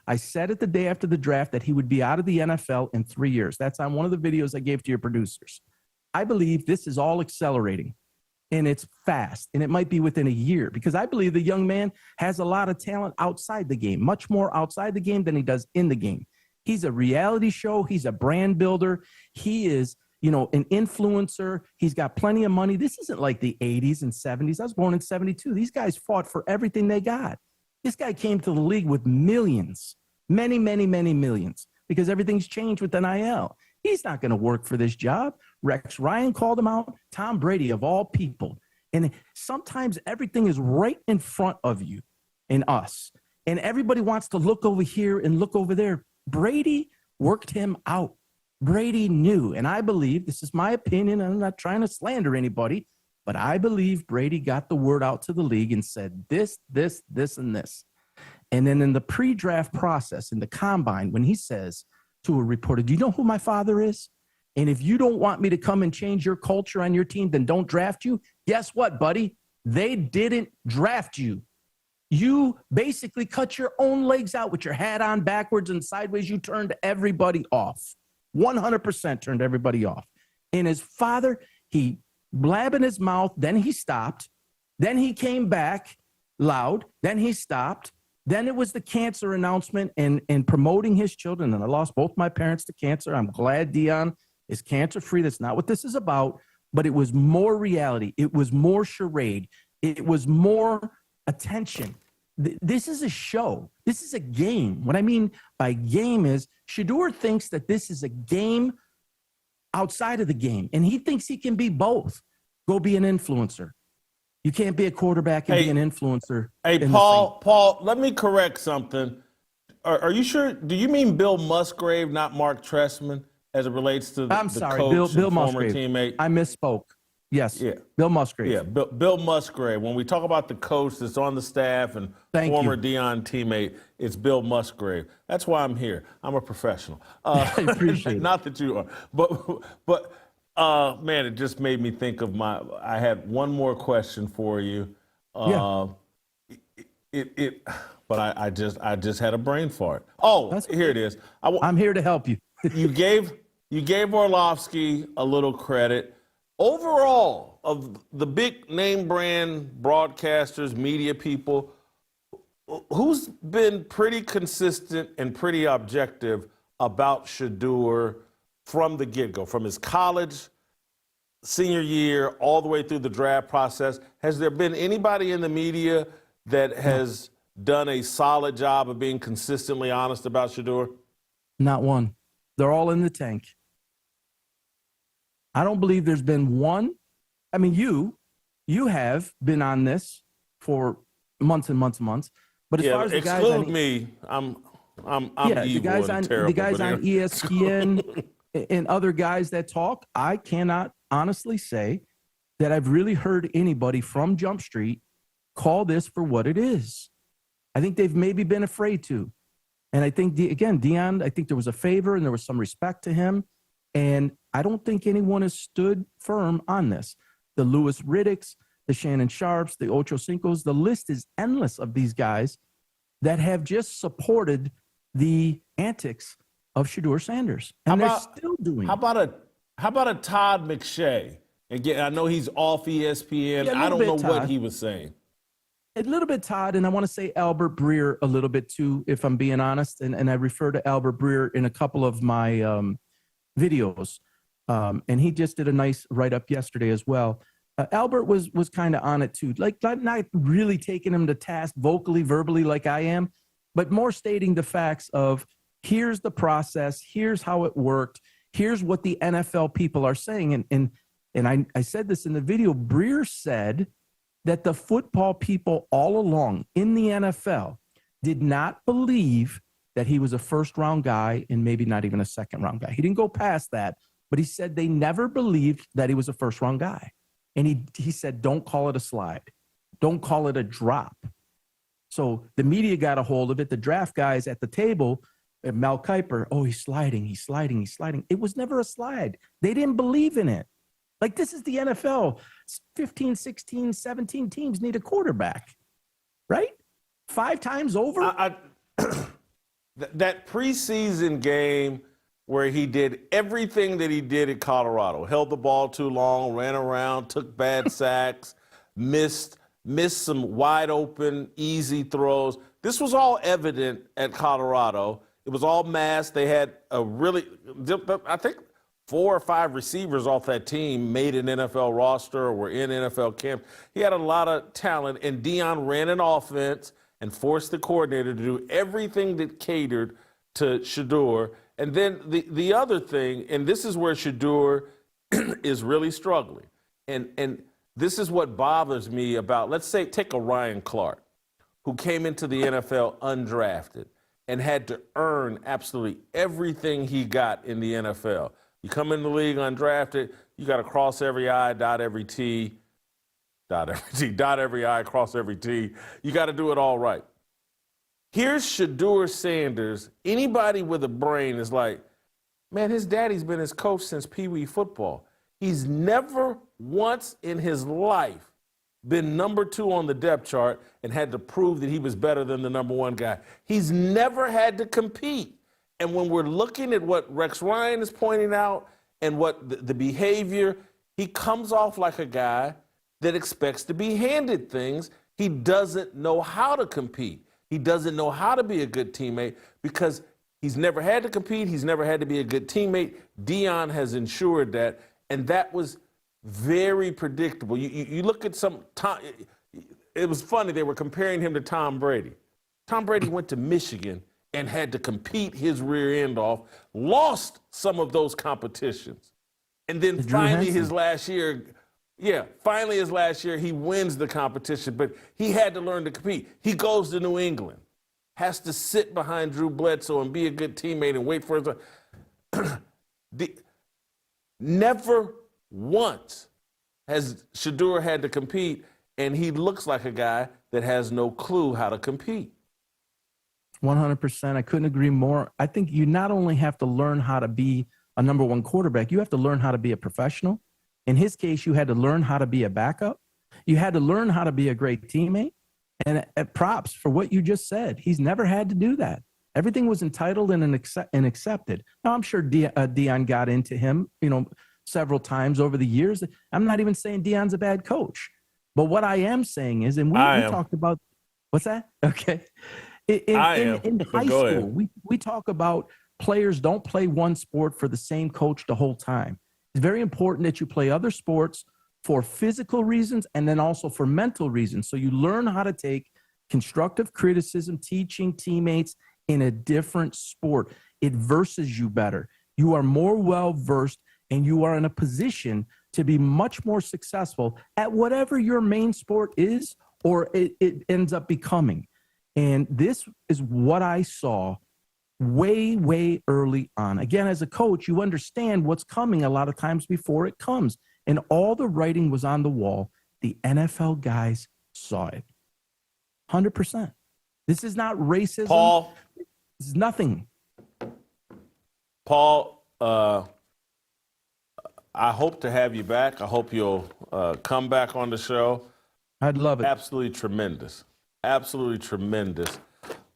I said it the day after the draft that he would be out of the NFL in 3 years. That's on one of the videos I gave to your producers. I believe this is all accelerating, and it's fast, and it might be within a year because I believe the young man has a lot of talent outside the game, much more outside the game than he does in the game. He's a reality show. He's a brand builder. He is, an influencer. He's got plenty of money. This isn't like the 80s and 70s. I was born in 72. These guys fought for everything they got. This guy came to the league with millions, many, many, many millions, because everything's changed with NIL. He's not going to work for this job. Rex Ryan called him out. Tom Brady, of all people. And sometimes everything is right in front of you and us. And everybody wants to look over here and look over there. Brady worked him out. Brady knew. And I believe, this is my opinion, I'm not trying to slander anybody, but I believe Brady got the word out to the league and said this, this, this, and this. And then in the pre-draft process, in the combine, when he says to a reporter, do you know who my father is? And if you don't want me to come and change your culture on your team, then don't draft you. Guess what, buddy? They didn't draft you. You basically cut your own legs out with your hat on backwards and sideways. You turned everybody off. 100% turned everybody off. And his father, he blabbed in his mouth. Then he stopped. Then he came back loud. Then he stopped. Then it was the cancer announcement and promoting his children. And I lost both my parents to cancer. I'm glad Dion is cancer-free. That's not what this is about. But it was more reality. It was more charade. It was more attention. This is a show. This is a game. What I mean by game is Shedeur thinks that this is a game outside of the game, and he thinks he can be both. Go be an influencer. You can't be a quarterback and be an influencer. Hey, Paul, let me correct something. Are you sure? Do you mean Bill Musgrave, not Mark Trestman, as it relates to the coach Bill and former Musgrave. teammate? I misspoke. Yes. Yeah. Bill Musgrave. Yeah, Bill Musgrave. When we talk about the coach that's on the staff and former Dion teammate, it's Bill Musgrave. That's why I'm here. I'm a professional. I appreciate it. Not that you are. But man, it just made me think of I had one more question for you. But I just had a brain fart. Oh, here it is. I'm here to help you. You gave Orlovsky a little credit. Overall, of the big name brand broadcasters, media people, who's been pretty consistent and pretty objective about Shedeur from the get-go, from his college, senior year, all the way through the draft process? Has there been anybody in the media that has done a solid job of being consistently honest about Shedeur? Not one. They're all in the tank. I don't believe there's been one. I mean, you have been on this for months and months and months. But as far as the guys on me, I'm evil the guys and on terrible, the guys on ESPN and other guys that talk, I cannot honestly say that I've really heard anybody from Jump Street call this for what it is. I think they've maybe been afraid to. And I think, Dion, I think there was a favor and there was some respect to him. And I don't think anyone has stood firm on this. The Louis Riddicks, the Shannon Sharps, the Ocho Cincos, the list is endless of these guys that have just supported the antics of Shedeur Sanders. And they're still doing it. How about a Todd McShay? Again, I know he's off ESPN. Yeah, I don't know Todd. what he was saying. A little bit Todd, and I want to say Albert Breer a little bit too, if I'm being honest. And I refer to Albert Breer in a couple of my videos. And he just did a nice write-up yesterday as well. Albert was kind of on it too, like not really taking him to task vocally, verbally like I am, but more stating the facts of here's the process, here's how it worked, here's what the NFL people are saying. And I said this in the video. Breer said that the football people all along in the NFL did not believe that he was a first-round guy and maybe not even a second-round guy. He didn't go past that, but he said they never believed that he was a first-round guy. And he said, don't call it a slide. Don't call it a drop. So the media got a hold of it. The draft guys at the table, Mel Kiper, oh, he's sliding. It was never a slide. They didn't believe in it. Like, this is the NFL. 15, 16, 17 teams need a quarterback, right? 5 times over. That preseason game where he did everything that he did at Colorado, held the ball too long, ran around, took bad sacks, missed some wide open, easy throws. This was all evident at Colorado. It was all masked. They had I think 4 or 5 receivers off that team made an NFL roster or were in NFL camp. He had a lot of talent, and Deion ran an offense and forced the coordinator to do everything that catered to Shedeur. And then the other thing, and this is where Shedeur is really struggling, and this is what bothers me about, let's say, take a Ryan Clark, who came into the NFL undrafted and had to earn absolutely everything he got in the NFL. You come in the league undrafted, you got to cross every I, dot every T, dot every I, cross every T. You got to do it all right. Here's Shedeur Sanders. Anybody with a brain is like, man, his daddy's been his coach since Pee Wee football. He's never once in his life been number 2 on the depth chart and had to prove that he was better than the number 1 guy. He's never had to compete. And when we're looking at what Rex Ryan is pointing out and what the behavior, he comes off like a guy that expects to be handed things. He doesn't know how to compete. He doesn't know how to be a good teammate because he's never had to compete. He's never had to be a good teammate. Deion has ensured that, and that was very predictable. You look at it was funny, they were comparing him to Tom Brady. Tom Brady went to Michigan and had to compete his rear end off, lost some of those competitions. And then finally his last year, he wins the competition, but he had to learn to compete. He goes to New England, has to sit behind Drew Bledsoe and be a good teammate and wait for his... Never once has Shedeur had to compete, and he looks like a guy that has no clue how to compete. 100%. I couldn't agree more. I think you not only have to learn how to be a number 1 quarterback, you have to learn how to be a professional. In his case, you had to learn how to be a backup. You had to learn how to be a great teammate. And props for what you just said. He's never had to do that. Everything was entitled and accepted. Now, I'm sure Deion got into him, several times over the years. I'm not even saying Deion's a bad coach. But what I am saying is, and we talked about, what's that? Okay. In high school, we talk about players don't play one sport for the same coach the whole time. It's very important that you play other sports for physical reasons and then also for mental reasons. So you learn how to take constructive criticism, teaching teammates in a different sport. It verses you better. You are more well-versed and you are in a position to be much more successful at whatever your main sport is or it ends up becoming. And this is what I saw way, way early on. Again, as a coach, you understand what's coming a lot of times before it comes. And all the writing was on the wall. The NFL guys saw it. 100%. This is not racism. Paul. This is nothing. Paul, I hope to have you back. I hope you'll come back on the show. I'd love it. Absolutely tremendous. Absolutely tremendous.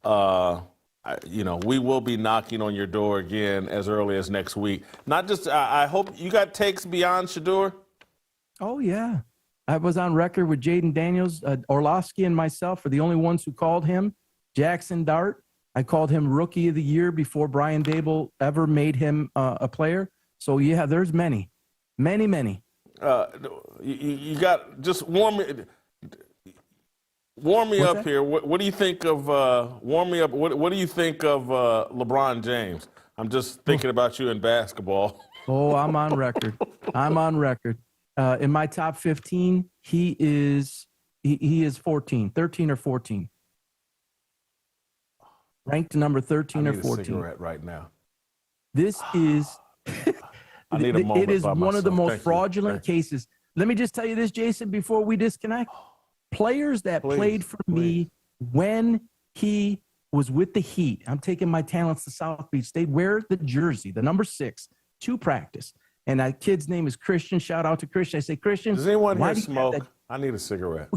We will be knocking on your door again as early as next week. Not just, I hope you got takes beyond Shedeur. Oh, yeah. I was on record with Jaden Daniels. Orlovsky and myself are the only ones who called him Jackson Dart. I called him Rookie of the Year before Brian Dable ever made him a player. So, yeah, there's many. Many. You got, just warm me What's up that? here. What do you think of, warm me up, what do you think of LeBron James? I'm just thinking about you in basketball. Oh, I'm on record. In my top 15, he is 13 or 14. Ranked number 13 or 14. I need a cigarette right now. This is I need a moment it is by one of the myself. most Thank you. fraudulent cases. Let me just tell you this, Jason, before we disconnect. Players that played for me when he was with the Heat. I'm taking my talents to South Beach. They'd wear the jersey, the number 6, to practice. And that kid's name is Christian. Shout out to Christian. I say, Christian, Does anyone here smoke? I need a cigarette.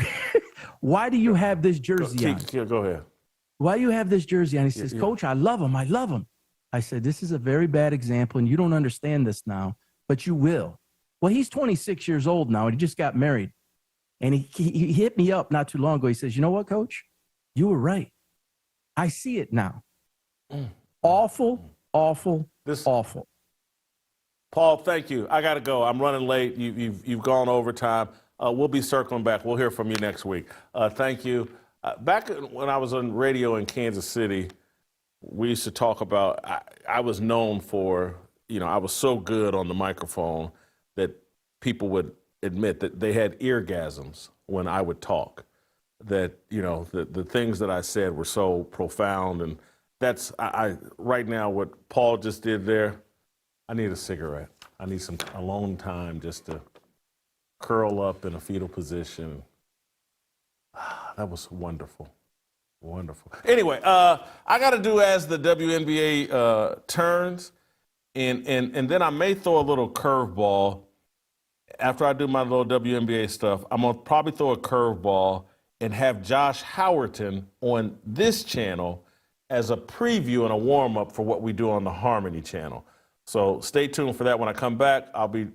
Why do you have this jersey on? Go ahead. Why do you have this jersey on? He says, Coach, I love him. I love him. I said, this is a very bad example, and you don't understand this now, but you will. Well, he's 26 years old now, and he just got married. And he hit me up not too long ago. He says, you know what, Coach? You were right. I see it now. Awful, awful, awful. Paul, thank you. I got to go. I'm running late. You've gone overtime. We'll be circling back. We'll hear from you next week. Thank you. Back when I was on radio in Kansas City, we used to talk about, I was known for, I was so good on the microphone that people would admit that they had eargasms when I would talk, that, the things that I said were so profound. And that's, right now, what Paul just did there, I need a cigarette. I need some alone time just to curl up in a fetal position. That was wonderful. Wonderful. Anyway, I got to do as the WNBA turns, and then I may throw a little curveball. After I do my little WNBA stuff, I'm going to probably throw a curveball and have Josh Howerton on this channel as a preview and a warm-up for what we do on the Harmony channel. So stay tuned for that. When I come back, I'll be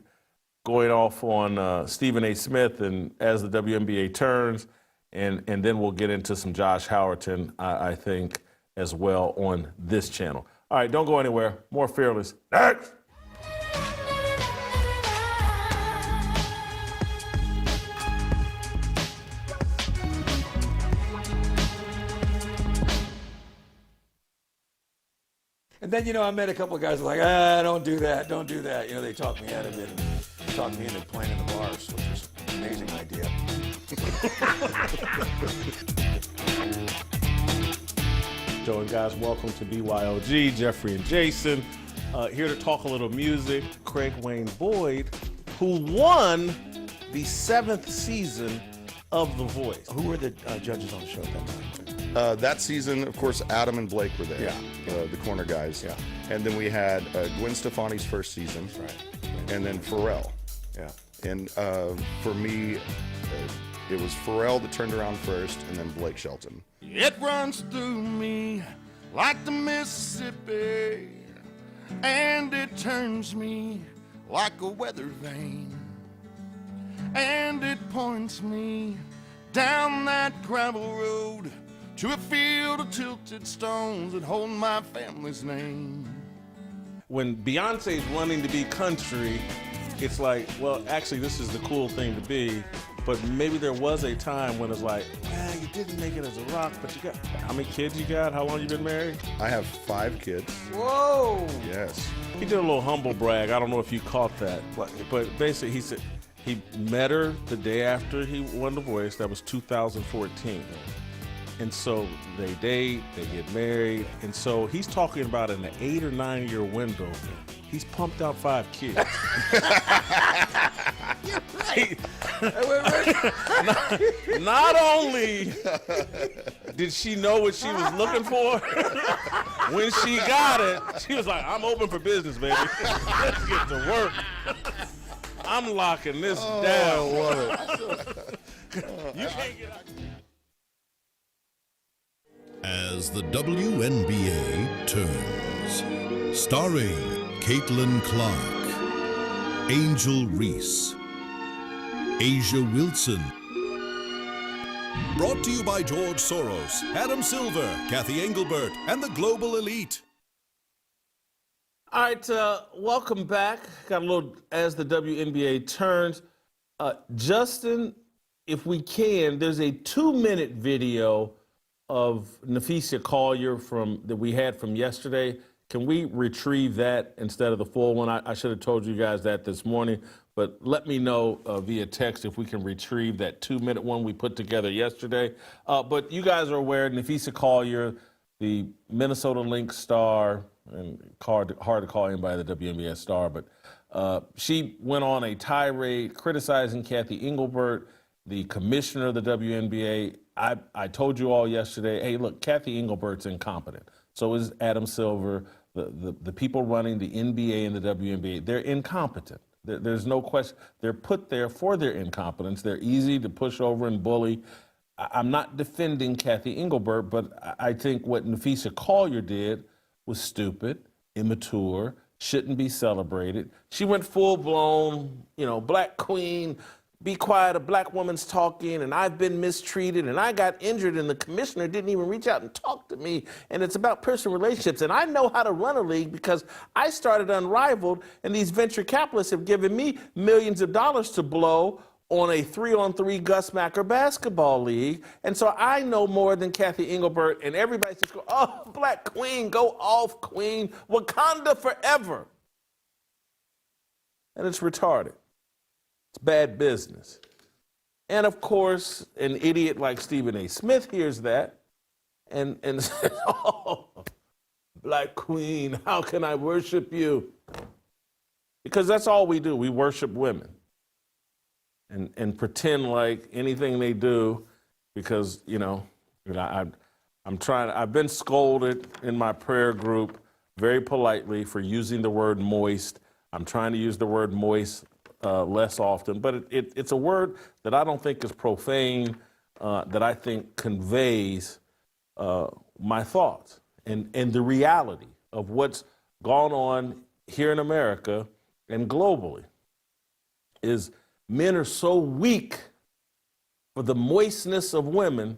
going off on Stephen A. Smith and as the WNBA turns, and then we'll get into some Josh Howerton, I think, as well on this channel. All right, don't go anywhere. More Fearless. Next! And then, I met a couple of guys like, don't do that, don't do that. They talked me out of it and talked me into playing in the bars, which was an amazing idea. Joe and guys, welcome to BYOG. Jeffrey and Jason here to talk a little music. Craig Wayne Boyd, who won the 7th season of The Voice. Who were the judges on the show at that time? That season, of course, Adam and Blake were there. Yeah. The corner guys. Yeah. And then we had Gwen Stefani's first season. That's right. And then Pharrell. Yeah. And for me, it was Pharrell that turned around first, and then Blake Shelton. It runs through me like the Mississippi, and it turns me like a weather vane, and it points me down that gravel road to a field of tilted stones that hold my family's name. When Beyonce's running to be country, it's like, well, actually, this is the cool thing to be. But maybe there was a time when it's like, you didn't make it as a rock, but you got, how many kids you got? How long you been married? I have 5 kids. Whoa! Yes. He did a little humble brag. I don't know if you caught that. But basically, he said he met her the day after he won The Voice. That was 2014. And so they date, they get married. And so he's talking about in an 8 or 9 year window, he's pumped out 5 kids. You're right. Not only did she know what she was looking for, when she got it, she was like, I'm open for business, baby. Let's get to work. I'm locking this down. I love it. You can't get out. As the WNBA turns, starring Caitlin Clark, Angel Reese, Asia Wilson. Brought to you by George Soros, Adam Silver, Cathy Engelbert, and the Global Elite. All right, welcome back. Got a little as the WNBA turns. Justin, if we can, there's a 2-minute video of Nafisa Collier that we had from yesterday. Can we retrieve that instead of the full one? I should have told you guys that this morning, but let me know via text if we can retrieve that 2-minute one we put together yesterday. But you guys are aware, Nafisa Collier, the Minnesota Lynx star, and hard to call anybody the WNBA star, but she went on a tirade criticizing Cathy Engelbert the commissioner of the WNBA. I told you all yesterday, hey, look, Cathy Engelbert's incompetent. So is Adam Silver. The people running the NBA and the WNBA, they're incompetent. There's no question. They're put there for their incompetence. They're easy to push over and bully. I'm not defending Cathy Engelbert, but I think what Nafisa Collier did was stupid, immature, shouldn't be celebrated. She went full-blown, black queen, be quiet, a black woman's talking, and I've been mistreated, and I got injured, and the commissioner didn't even reach out and talk to me, and it's about personal relationships, and I know how to run a league because I started Unrivaled, and these venture capitalists have given me millions of dollars to blow on a 3-on-3 Gus Macker basketball league, and so I know more than Cathy Engelbert, and everybody's just going, oh, black queen, go off, queen, Wakanda forever. And it's retarded. It's bad business. And of course, an idiot like Stephen A. Smith hears that and says, oh, black queen, how can I worship you? Because that's all we do. We worship women and pretend like anything they do because, I've been scolded in my prayer group very politely for using the word moist. I'm trying to use the word moist less often, but it's a word that I don't think is profane, that I think conveys my thoughts and the reality of what's gone on here in America and globally is men are so weak for the moistness of women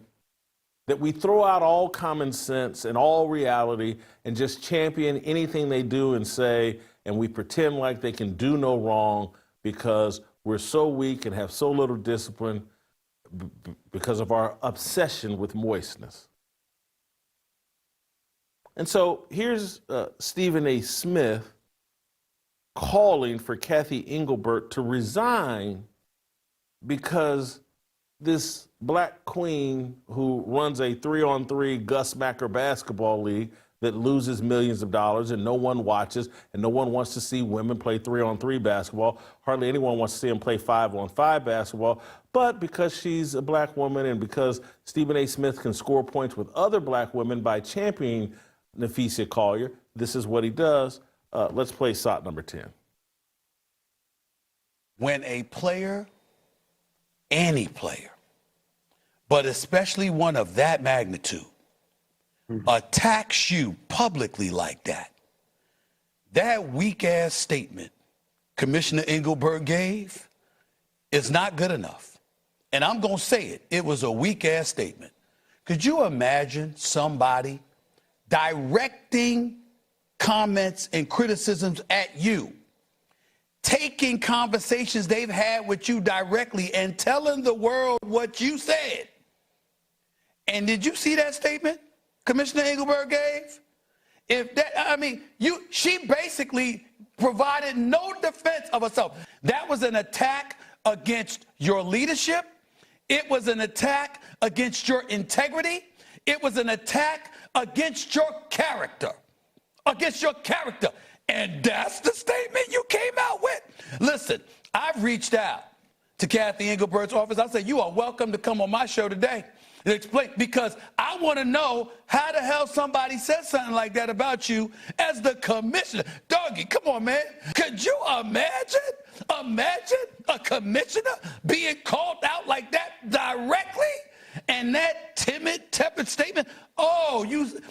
that we throw out all common sense and all reality and just champion anything they do and say, and we pretend like they can do no wrong because we're so weak and have so little discipline because of our obsession with moistness. And so here's Stephen A. Smith calling for Cathy Engelbert to resign because this black queen who runs a 3-on-3 Gus Macker basketball league that loses millions of dollars and no one watches and no one wants to see women play 3-on-3 basketball. Hardly anyone wants to see them play 5-on-5 basketball. But because she's a black woman and because Stephen A. Smith can score points with other black women by championing Nafisa Collier, this is what he does. Let's play shot number 10. When a player, any player, but especially one of that magnitude, attacks you publicly like that, that weak-ass statement Commissioner Engelbert gave is not good enough. And I'm going to say it. It was a weak-ass statement. Could you imagine somebody directing comments and criticisms at you, taking conversations they've had with you directly and telling the world what you said? And did you see that statement Commissioner Engelbert gave? She basically provided no defense of herself. That was an attack against your leadership. It was an attack against your integrity. It was an attack against your character. Against your character. And that's the statement you came out with. Listen, I've reached out to Cathy Engelbert's office. I said, you are welcome to come on my show today and explain, because I want to know how the hell somebody said something like that about you as the commissioner. Doggy, come on, man. Could you imagine a commissioner being called out like that directly? And that timid, tepid statement,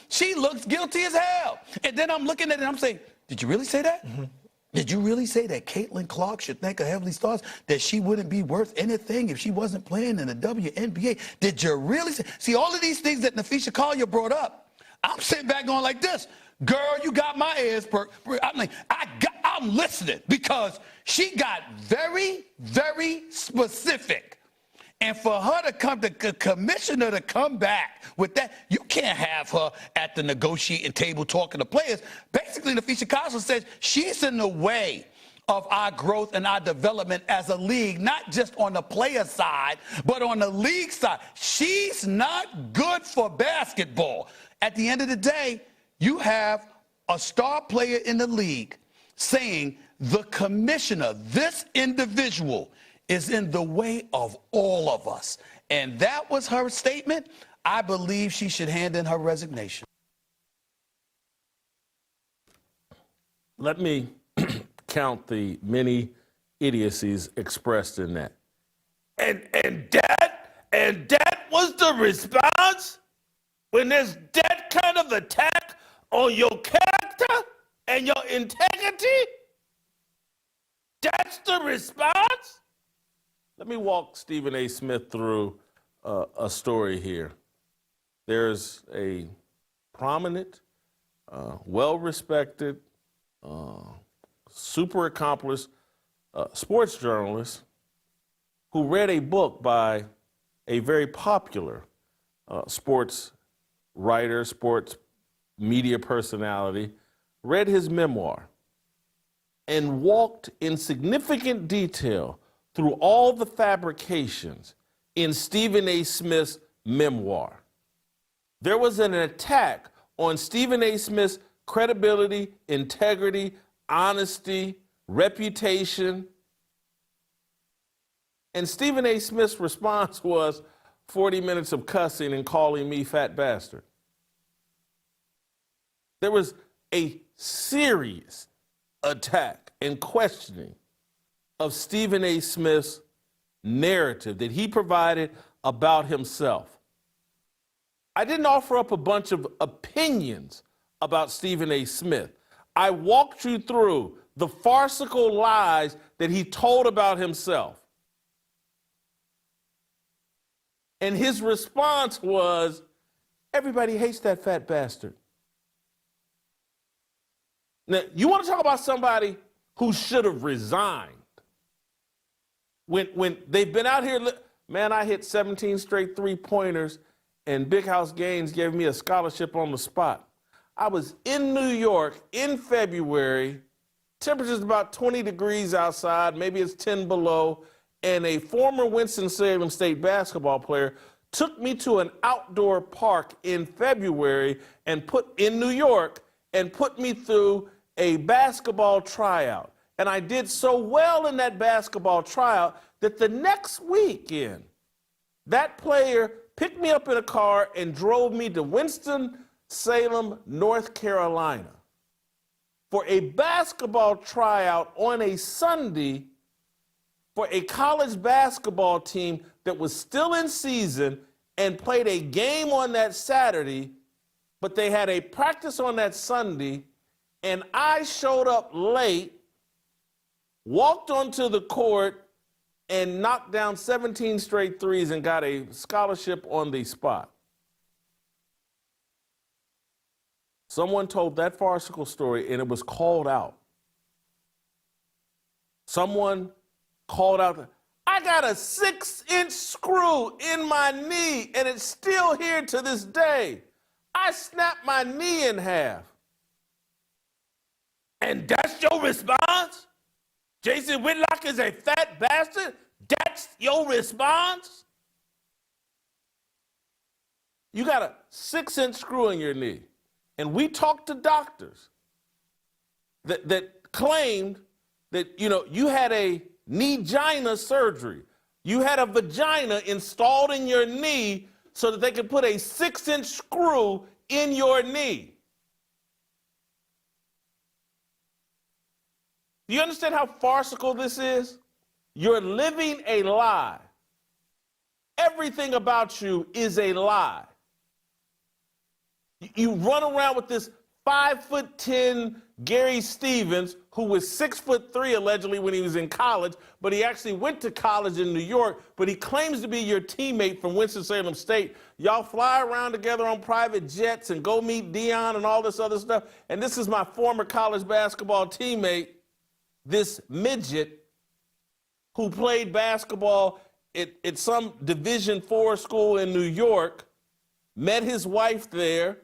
she looks guilty as hell. And then I'm looking at it and I'm saying, did you really say that? Mm-hmm. Did you really say that Caitlin Clark should think of Heavenly Stars, that she wouldn't be worth anything if she wasn't playing in the WNBA? Did you really say? See, all of these things that Nafisa Collier brought up, I'm sitting back going like this. Girl, you got my ears perked. I'm listening, because she got very, very specific. And for her to come, the commissioner to come back with that, you can't have her at the negotiating table talking to players. Basically, Nafisa Collier says she's in the way of our growth and our development as a league, not just on the player side, but on the league side. She's not good for basketball. At the end of the day, you have a star player in the league saying the commissioner, this individual, is in the way of all of us. And that was her statement. I believe she should hand in her resignation. Let me count the many idiocies expressed in that. And that was the response? When there's that kind of attack on your character and your integrity? That's the response? Let me walk Stephen A. Smith through a story here. There's a prominent, well-respected, super accomplished sports journalist who read a book by a very popular sports writer, sports media personality, read his memoir and walked in significant detail through all the fabrications in Stephen A. Smith's memoir. There was an attack on Stephen A. Smith's credibility, integrity, honesty, reputation. And Stephen A. Smith's response was 40 minutes of cussing and calling me fat bastard. There was a serious attack and questioning of Stephen A. Smith's narrative that he provided about himself. I didn't offer up a bunch of opinions about Stephen A. Smith. I walked you through the farcical lies that he told about himself. And his response was, everybody hates that fat bastard. Now, you want to talk about somebody who should have resigned? When they've been out here, man, I hit 17 straight three-pointers, and Big House Gaines gave me a scholarship on the spot. I was in New York in February, temperature's about 20 degrees outside, maybe it's 10 below, and a former Winston-Salem State basketball player took me to an outdoor park in February in New York and put me through a basketball tryout. And I did so well in that basketball tryout that the next weekend, that player picked me up in a car and drove me to Winston-Salem, North Carolina for a basketball tryout on a Sunday for a college basketball team that was still in season and played a game on that Saturday, but they had a practice on that Sunday, and I showed up late, walked onto the court, and knocked down 17 straight threes and got a scholarship on the spot. Someone told that farcical story, and it was called out. Someone called out, I got a 6-inch screw in my knee, and it's still here to this day. I snapped my knee in half. And that's your response? Jason Whitlock is a fat bastard? That's your response? You got a 6-inch screw in your knee. And we talked to doctors that claimed that, you had a knee-gina surgery. You had a vagina installed in your knee so that they could put a 6-inch screw in your knee. Do you understand how farcical this is? You're living a lie. Everything about you is a lie. You run around with this 5'10" Gary Stevens, who was 6'3" allegedly when he was in college, but he actually went to college in New York, but he claims to be your teammate from Winston-Salem State. Y'all fly around together on private jets and go meet Dion and all this other stuff. And this is my former college basketball teammate, this midget who played basketball at some Division IV school in New York, met his wife there.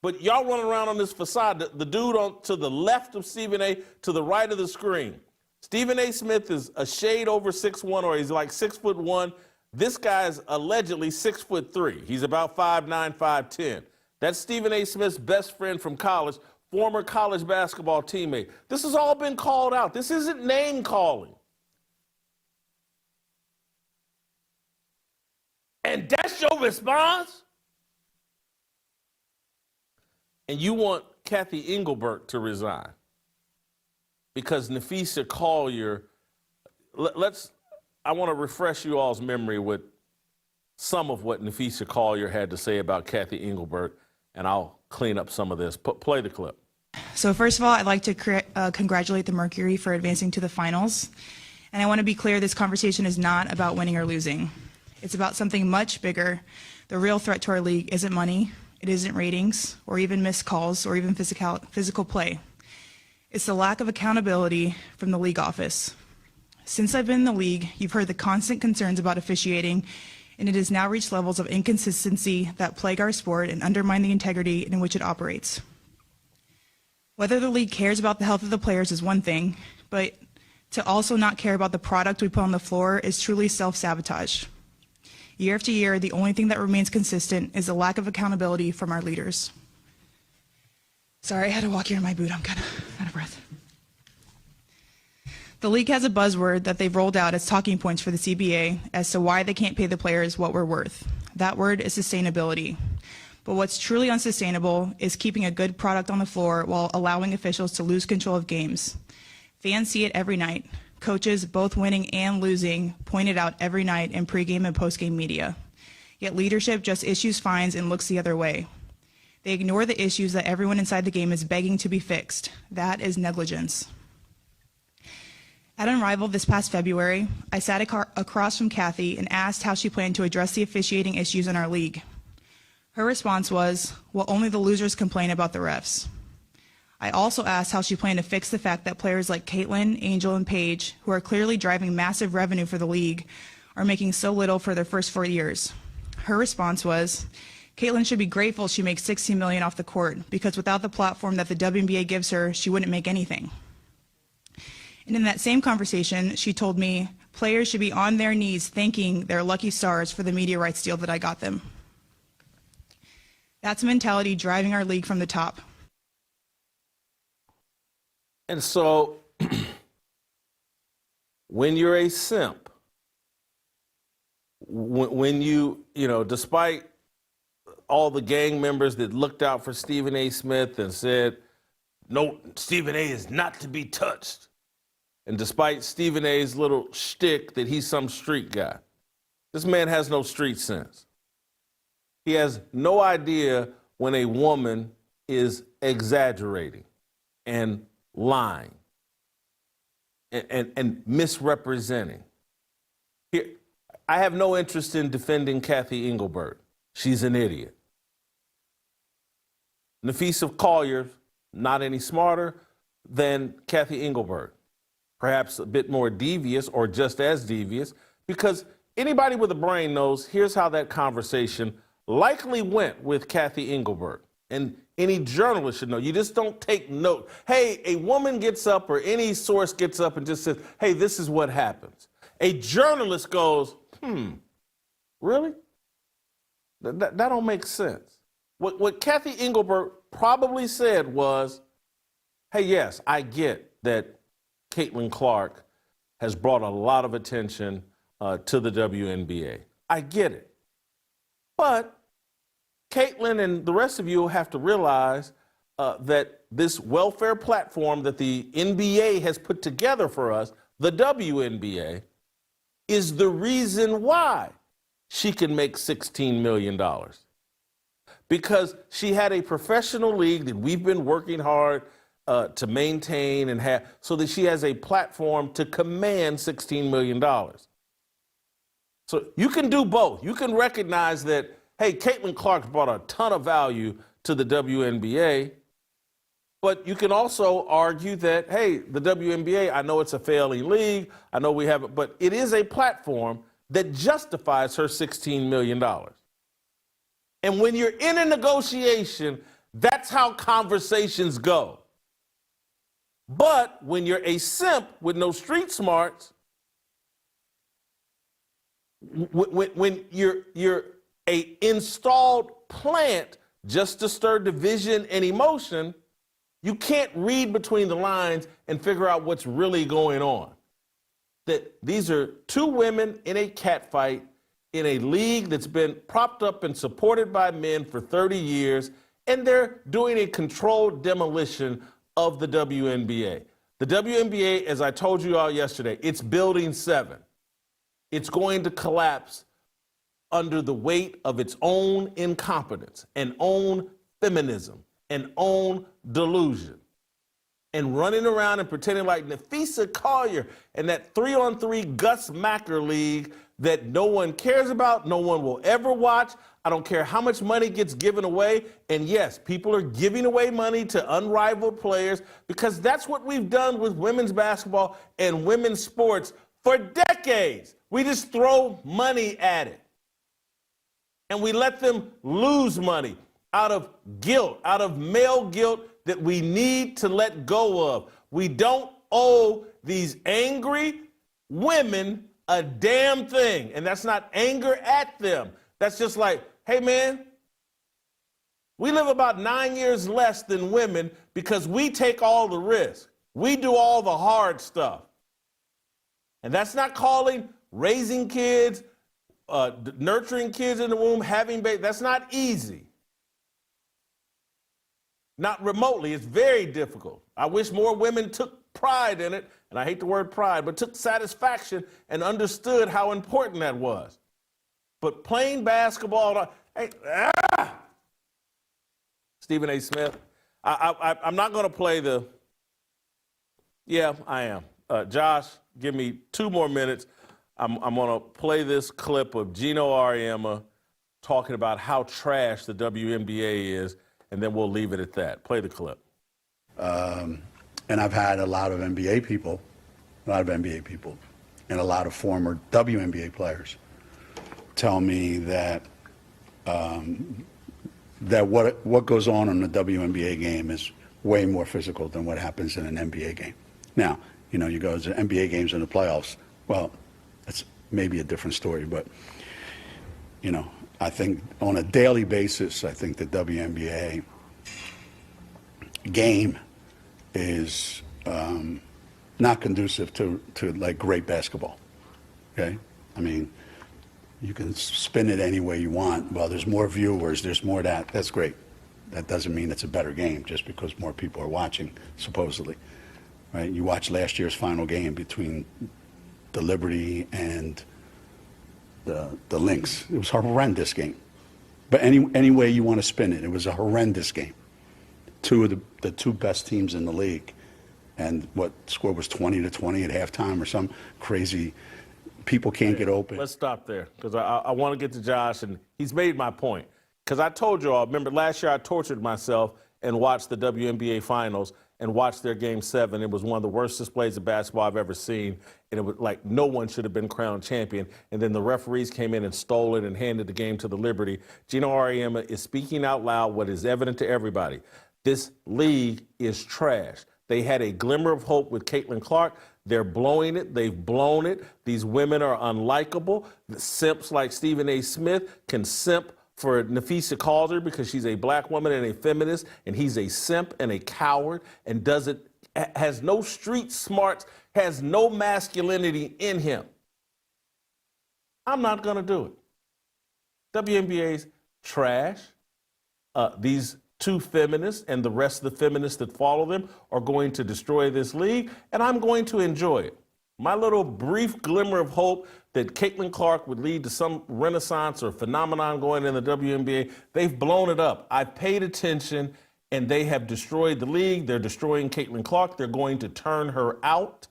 But y'all running around on this facade. The dude to the left of Stephen A, to the right of the screen. Stephen A. Smith is a shade over 6'1", or he's like 6'1". This guy's allegedly 6'3". He's about 5'9", 5'10". That's Stephen A. Smith's best friend from college, former college basketball teammate. This has all been called out. This isn't name calling. response. And you want Cathy Engelbert to resign because Nafisa Collier, I want to refresh you all's memory with some of what Nafisa Collier had to say about Cathy Engelbert, and I'll clean up some of this. Play the clip. So first of all, I'd like to congratulate the Mercury for advancing to the finals. And I want to be clear, this conversation is not about winning or losing. It's about something much bigger. The real threat to our league isn't money, it isn't ratings, or even missed calls, or even physical play. It's the lack of accountability from the league office. Since I've been in the league, you've heard the constant concerns about officiating, and it has now reached levels of inconsistency that plague our sport and undermine the integrity in which it operates. Whether the league cares about the health of the players is one thing, but to also not care about the product we put on the floor is truly self-sabotage. Year after year, the only thing that remains consistent is the lack of accountability from our leaders. Sorry, I had to walk here in my boot. I'm kind of out of breath. The league has a buzzword that they've rolled out as talking points for the CBA as to why they can't pay the players what we're worth. That word is sustainability. But what's truly unsustainable is keeping a good product on the floor while allowing officials to lose control of games. Fans see it every night. Coaches, both winning and losing, point it out every night in pregame and postgame media. Yet leadership just issues fines and looks the other way. They ignore the issues that everyone inside the game is begging to be fixed. That is negligence. At Unrivaled this past February, I sat across from Cathy and asked how she planned to address the officiating issues in our league. Her response was, well, only the losers complain about the refs. I also asked how she planned to fix the fact that players like Caitlin, Angel, and Paige, who are clearly driving massive revenue for the league, are making so little for their first 4 years. Her response was, Caitlin should be grateful she makes $16 million off the court, because without the platform that the WNBA gives her, she wouldn't make anything. And in that same conversation, she told me players should be on their knees thanking their lucky stars for the media rights deal that I got them. That's a mentality driving our league from the top. And so when you're a simp, when you despite all the gang members that looked out for Stephen A. Smith and said, no, Stephen A. is not to be touched. And despite Stephen A.'s little shtick that he's some street guy, this man has no street sense. He has no idea when a woman is exaggerating and lying and misrepresenting. Here, I have no interest in defending Cathy Engelbert. She's an idiot. Nafisa Collier, not any smarter than Cathy Engelbert. Perhaps a bit more devious or just as devious, because anybody with a brain knows here's how that conversation likely went with Cathy Engelbert. And any journalist should know. You just don't take note. Hey, a woman gets up or any source gets up and just says, hey, this is what happens. A journalist goes, really? That don't make sense. What Cathy Engelbert probably said was, hey, yes, I get that Caitlin Clark has brought a lot of attention to the WNBA. I get it. But Caitlin and the rest of you have to realize that this welfare platform that the NBA has put together for us, the WNBA, is the reason why she can make $16 million. Because she had a professional league that we've been working hard to maintain and have, so that she has a platform to command $16 million. So you can do both. You can recognize that, hey, Caitlin Clark's brought a ton of value to the WNBA, but you can also argue that, hey, the WNBA, I know it's a failing league, I know we have it, but it is a platform that justifies her $16 million. And when you're in a negotiation, that's how conversations go. But when you're a simp with no street smarts, when you're a installed plant just to stir division and emotion, you can't read between the lines and figure out what's really going on. That these are two women in a catfight, in a league that's been propped up and supported by men for 30 years, and they're doing a controlled demolition of the WNBA. The WNBA, as I told you all yesterday, it's building 7. It's going to collapse under the weight of its own incompetence and own feminism and own delusion. And running around and pretending like Nafisa Collier and that 3-on-3 Gus Macker league that no one cares about, no one will ever watch. I don't care how much money gets given away. And yes, people are giving away money to unrivaled players because that's what we've done with women's basketball and women's sports for decades. We just throw money at it. And we let them lose money out of guilt, out of male guilt that we need to let go of. We don't owe these angry women a damn thing. And that's not anger at them. That's just like, hey man, we live about 9 years less than women because we take all the risk. We do all the hard stuff. And that's not calling raising kids, nurturing kids in the womb, having babies. That's not easy. Not remotely. It's very difficult. I wish more women took pride in it, and I hate the word pride, but took satisfaction and understood how important that was. But playing basketball, hey, Stephen A. Smith, I'm not going to play the, yeah, I am. Josh, give me 2 more minutes. I'm going to play this clip of Gino Auriemma talking about how trash the WNBA is, and then we'll leave it at that. Play the clip. And I've had a lot of NBA people, and a lot of former WNBA players tell me that that what goes on in the WNBA game is way more physical than what happens in an NBA game. Now, you know, you go to NBA games in the playoffs. Well, that's maybe a different story, but you know, I think on a daily basis, I think the WNBA game is not conducive to like great basketball. Okay, I mean, you can spin it any way you want. Well, there's more viewers, there's more that. That's great. That doesn't mean it's a better game just because more people are watching, supposedly. Right? You watched last year's final game between the Liberty and the Lynx. It was a horrendous game. But any way you want to spin it, it was a horrendous game. Two of the 2 best teams in the league. And what score was 20-20 at halftime or some crazy, people can't get open. Let's stop there because I want to get to Josh, and he's made my point. Because I told you all, remember last year I tortured myself and watched the WNBA finals and watched their game 7. It was one of the worst displays of basketball I've ever seen. And it was like no one should have been crowned champion. And then the referees came in and stole it and handed the game to the Liberty. Gino Auriemma is speaking out loud what is evident to everybody. This league is trash. They had a glimmer of hope with Caitlin Clark. They're blowing it. They've blown it. These women are unlikable. The simps like Stephen A. Smith can simp for Nafisa Calder because she's a black woman and a feminist, and he's a simp and a coward and has no street smarts, has no masculinity in him. I'm not going to do it. WNBA's trash. These 2 feminists and the rest of the feminists that follow them are going to destroy this league, and I'm going to enjoy it. My little brief glimmer of hope that Caitlin Clark would lead to some renaissance or phenomenon going in the WNBA, they've blown it up. I paid attention, and they have destroyed the league. They're destroying Caitlin Clark. They're going to turn her out,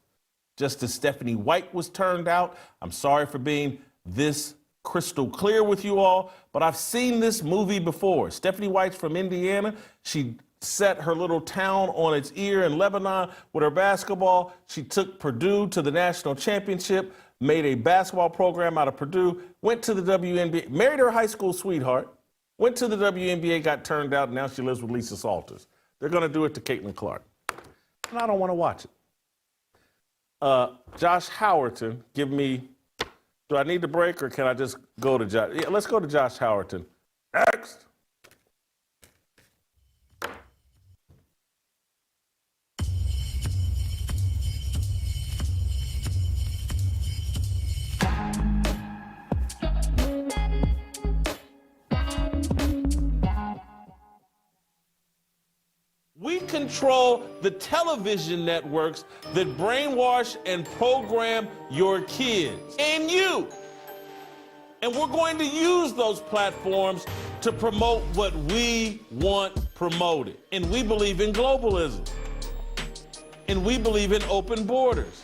just as Stephanie White was turned out. I'm sorry for being this crystal clear with you all, but I've seen this movie before. Stephanie White's from Indiana. She set her little town on its ear in Lebanon with her basketball. She took Purdue to the national championship, made a basketball program out of Purdue, went to the WNBA, married her high school sweetheart, went to the WNBA, got turned out, and now she lives with Lisa Salters. They're going to do it to Caitlin Clark. And I don't want to watch it. Josh Howerton, give me, do I need to break or can I just go to Josh? Yeah, let's go to Josh Howerton. Next. control the television networks that brainwash and program your kids and you. And we're going to use those platforms to promote what we want promoted. And we believe in globalism. And we believe in open borders.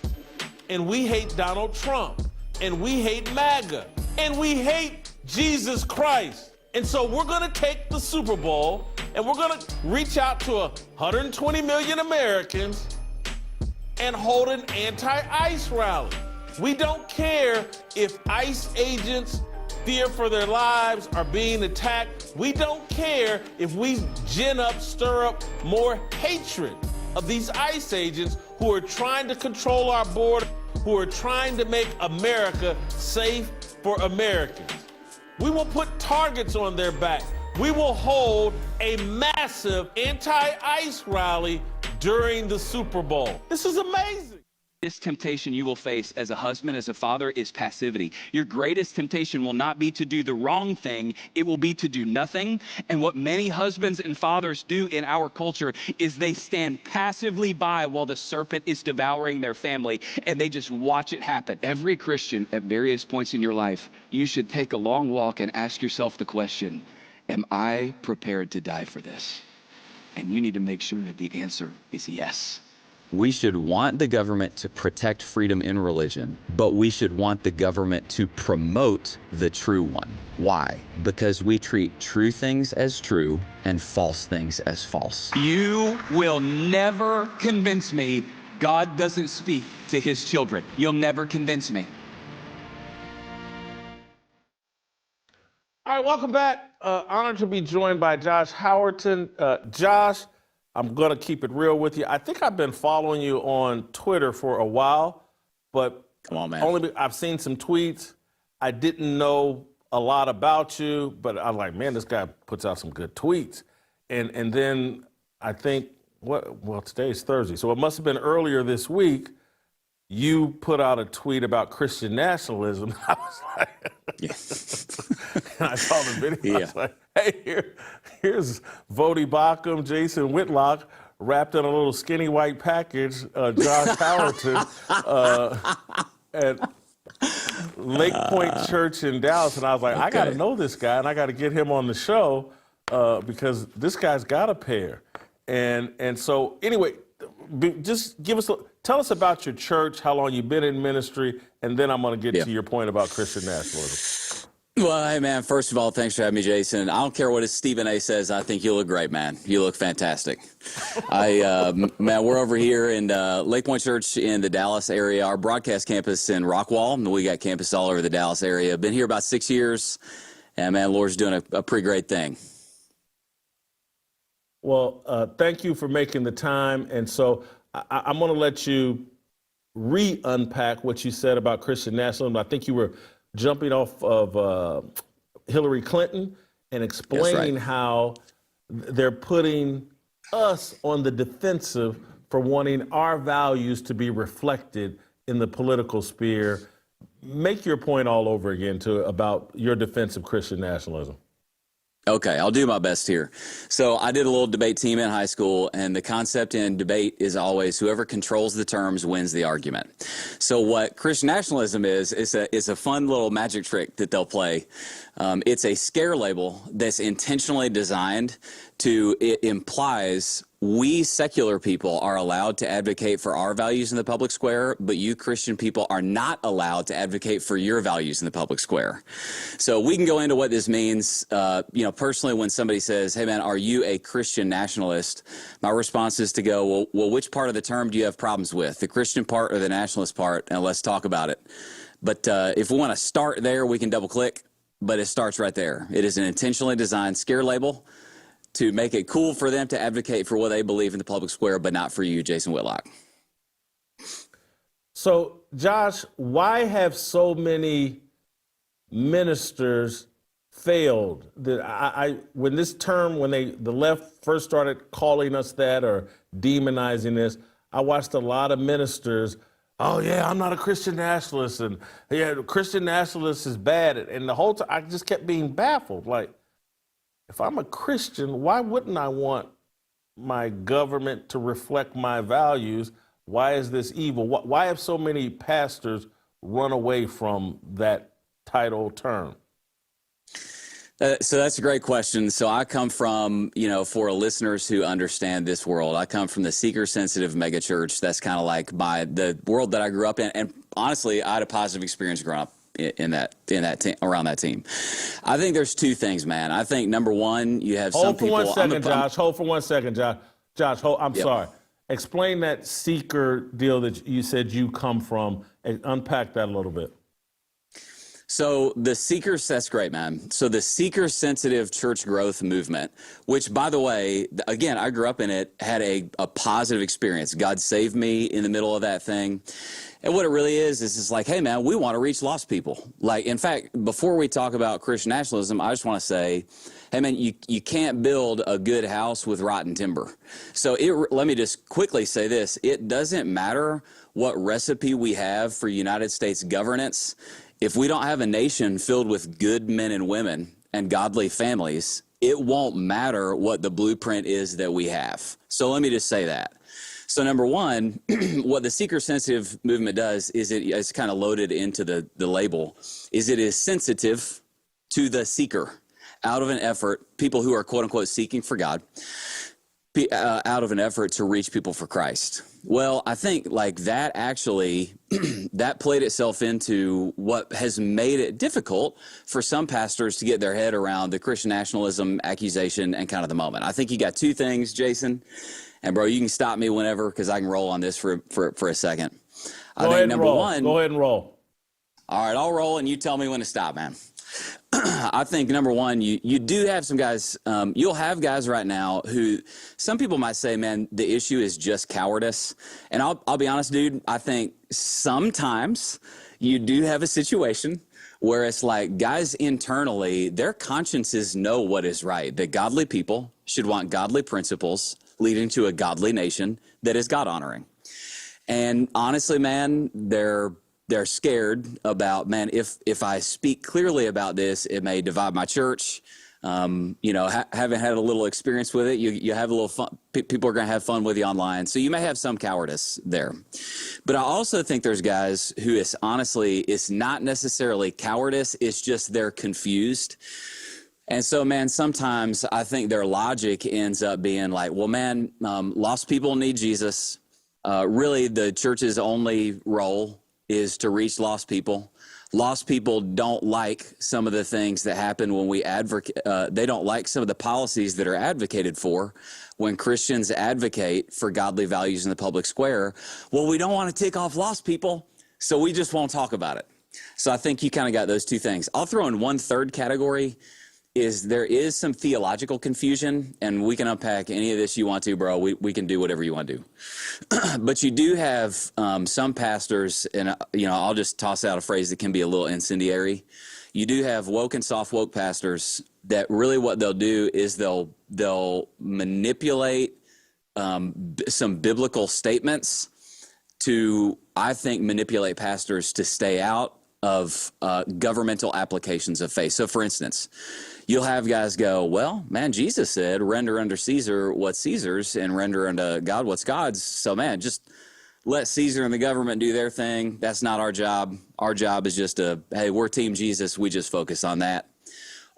And we hate Donald Trump. And we hate MAGA. And we hate Jesus Christ. And so we're going to take the Super Bowl and we're going to reach out to 120 million Americans and hold an anti-ICE rally. We don't care if ICE agents fear for their lives are being attacked. We don't care if we stir up more hatred of these ICE agents who are trying to control our border, who are trying to make America safe for Americans. We will put targets on their back. We will hold a massive anti-ICE rally during the Super Bowl. This is amazing. This temptation you will face as a husband, as a father, is passivity. Your greatest temptation will not be to do the wrong thing. It will be to do nothing. And what many husbands and fathers do in our culture is they stand passively by while the serpent is devouring their family, and they just watch it happen. Every Christian at various points in your life, you should take a long walk and ask yourself the question, am I prepared to die for this? And you need to make sure that the answer is yes. We should want the government to protect freedom in religion, but we should want the government to promote the true one. Why? Because we treat true things as true and false things as false. You will never convince me God doesn't speak to his children. You'll never convince me. All right, welcome back. Honored to be joined by Josh Howerton. Josh, I'm going to keep it real with you. I think I've been following you on Twitter for a while, but come on, man. I've seen some tweets. I didn't know a lot about you, but I'm like, man, this guy puts out some good tweets. And then I think, well, today's Thursday, so it must have been earlier this week, you put out a tweet about Christian nationalism. I was like, and I saw the video. I was like, hey, here's Vody Bacham, Jason Whitlock, wrapped in a little skinny white package, Josh Howerton, at Lake Point Church in Dallas. And I was like, I got to know this guy, and I got to get him on the show because this guy's got a pair. And so, anyway, just tell us about your church, how long you've been in ministry, and then I'm going to get to your point about Christian nationalism. Well, hey, man, first of all, thanks for having me, Jason. I don't care what Stephen A. says. I think you look great, man. You look fantastic. Man, we're over here in Lake Point Church in the Dallas area. Our broadcast campus in Rockwall. We got campus all over the Dallas area. Been here about 6 years, and, man, Lord's doing a pretty great thing. Well, thank you for making the time. And so I'm going to let you re-unpack what you said about Christian nationalism. I think you were jumping off of Hillary Clinton and explaining how they're putting us on the defensive for wanting our values to be reflected in the political sphere. Make your point all over again about your defense of Christian nationalism. Okay, I'll do my best here. So I did a little debate team in high school, and the concept in debate is always whoever controls the terms wins the argument. So what Christian nationalism is a fun little magic trick that they'll play. It's a scare label that's intentionally designed to, it implies we secular people are allowed to advocate for our values in the public square, but you Christian people are not allowed to advocate for your values in the public square. So we can go into what this means. Personally, when somebody says, hey, man, are you a Christian nationalist? My response is to go, well, which part of the term do you have problems with, the Christian part or the nationalist part? And let's talk about it. But if we want to start there, we can double click, but it starts right there. It is an intentionally designed scare label to make it cool for them to advocate for what they believe in the public square, but not for you, Jason Whitlock. So, Josh, why have so many ministers failed? When this term, when the left first started calling us that or demonizing this, I watched a lot of ministers, oh yeah, I'm not a Christian nationalist, and yeah, Christian nationalist is bad. And the whole time I just kept being baffled, like, if I'm a Christian, why wouldn't I want my government to reflect my values. Why is this evil? Why have so many pastors run away from that title term? So that's a great question. So I come from, for listeners who understand this world, I come from the seeker-sensitive megachurch. That's kind of like the world that I grew up in. And honestly, I had a positive experience growing up around that team. I think there's two things, man. I think number one, you have some people. Hold for 1 second, Josh. Josh, I'm sorry. Explain that seeker deal that you said you come from, and unpack that a little bit. So that's great, man. So the seeker-sensitive church growth movement, which, by the way, again, I grew up in it, had a positive experience. God saved me in the middle of that thing. And what it really is it's like, hey, man, we want to reach lost people. Like, in fact, before we talk about Christian nationalism, I just want to say, hey, man, you can't build a good house with rotten timber. So let me just quickly say this. It doesn't matter what recipe we have for United States governance. If we don't have a nation filled with good men and women and godly families, it won't matter what the blueprint is that we have. So let me just say that. So number one, what the seeker-sensitive movement does is it's kind of loaded into the label, is it is sensitive to the seeker out of an effort, people who are quote-unquote seeking for God, out of an effort to reach people for Christ. Well, I think like that actually, that played itself into what has made it difficult for some pastors to get their head around the Christian nationalism accusation and kind of the moment. I think you got two things, Jason, and bro, you can stop me whenever because I can roll on this for a second. Go ahead and roll. All right, I'll roll and you tell me when to stop, man. I think number one, you do have some guys, you'll have guys right now who some people might say, man, the issue is just cowardice. And I'll be honest, dude, I think sometimes you do have a situation where it's like guys internally, their consciences know what is right, that godly people should want godly principles leading to a godly nation that is God honoring. And honestly, man, they're scared about, man, if I speak clearly about this, it may divide my church. Having had a little experience with it, you have a little fun. People are going to have fun with you online. So you may have some cowardice there. But I also think there's guys who it's not necessarily cowardice. It's just they're confused. And so, man, sometimes I think their logic ends up being like, well, man, lost people need Jesus. Really, the church's only role is to reach lost people. Lost people don't like some of the things that happen when we advocate. They don't like some of the policies that are advocated for when Christians advocate for godly values in the public square. Well, we don't want to tick off lost people, so we just won't talk about it. So I think you kind of got those two things. I'll throw in one third category. There is some theological confusion, and we can unpack any of this you want to, bro. We can do whatever you want to do. But you do have some pastors, and I'll just toss out a phrase that can be a little incendiary. You do have woke and soft woke pastors that really what they'll do is they'll manipulate some biblical statements to, I think, manipulate pastors to stay out of governmental applications of faith. So, for instance, you'll have guys go, well, man, Jesus said, render unto Caesar what's Caesar's and render unto God what's God's. So, man, just let Caesar and the government do their thing. That's not our job. Our job is just hey, we're Team Jesus. We just focus on that.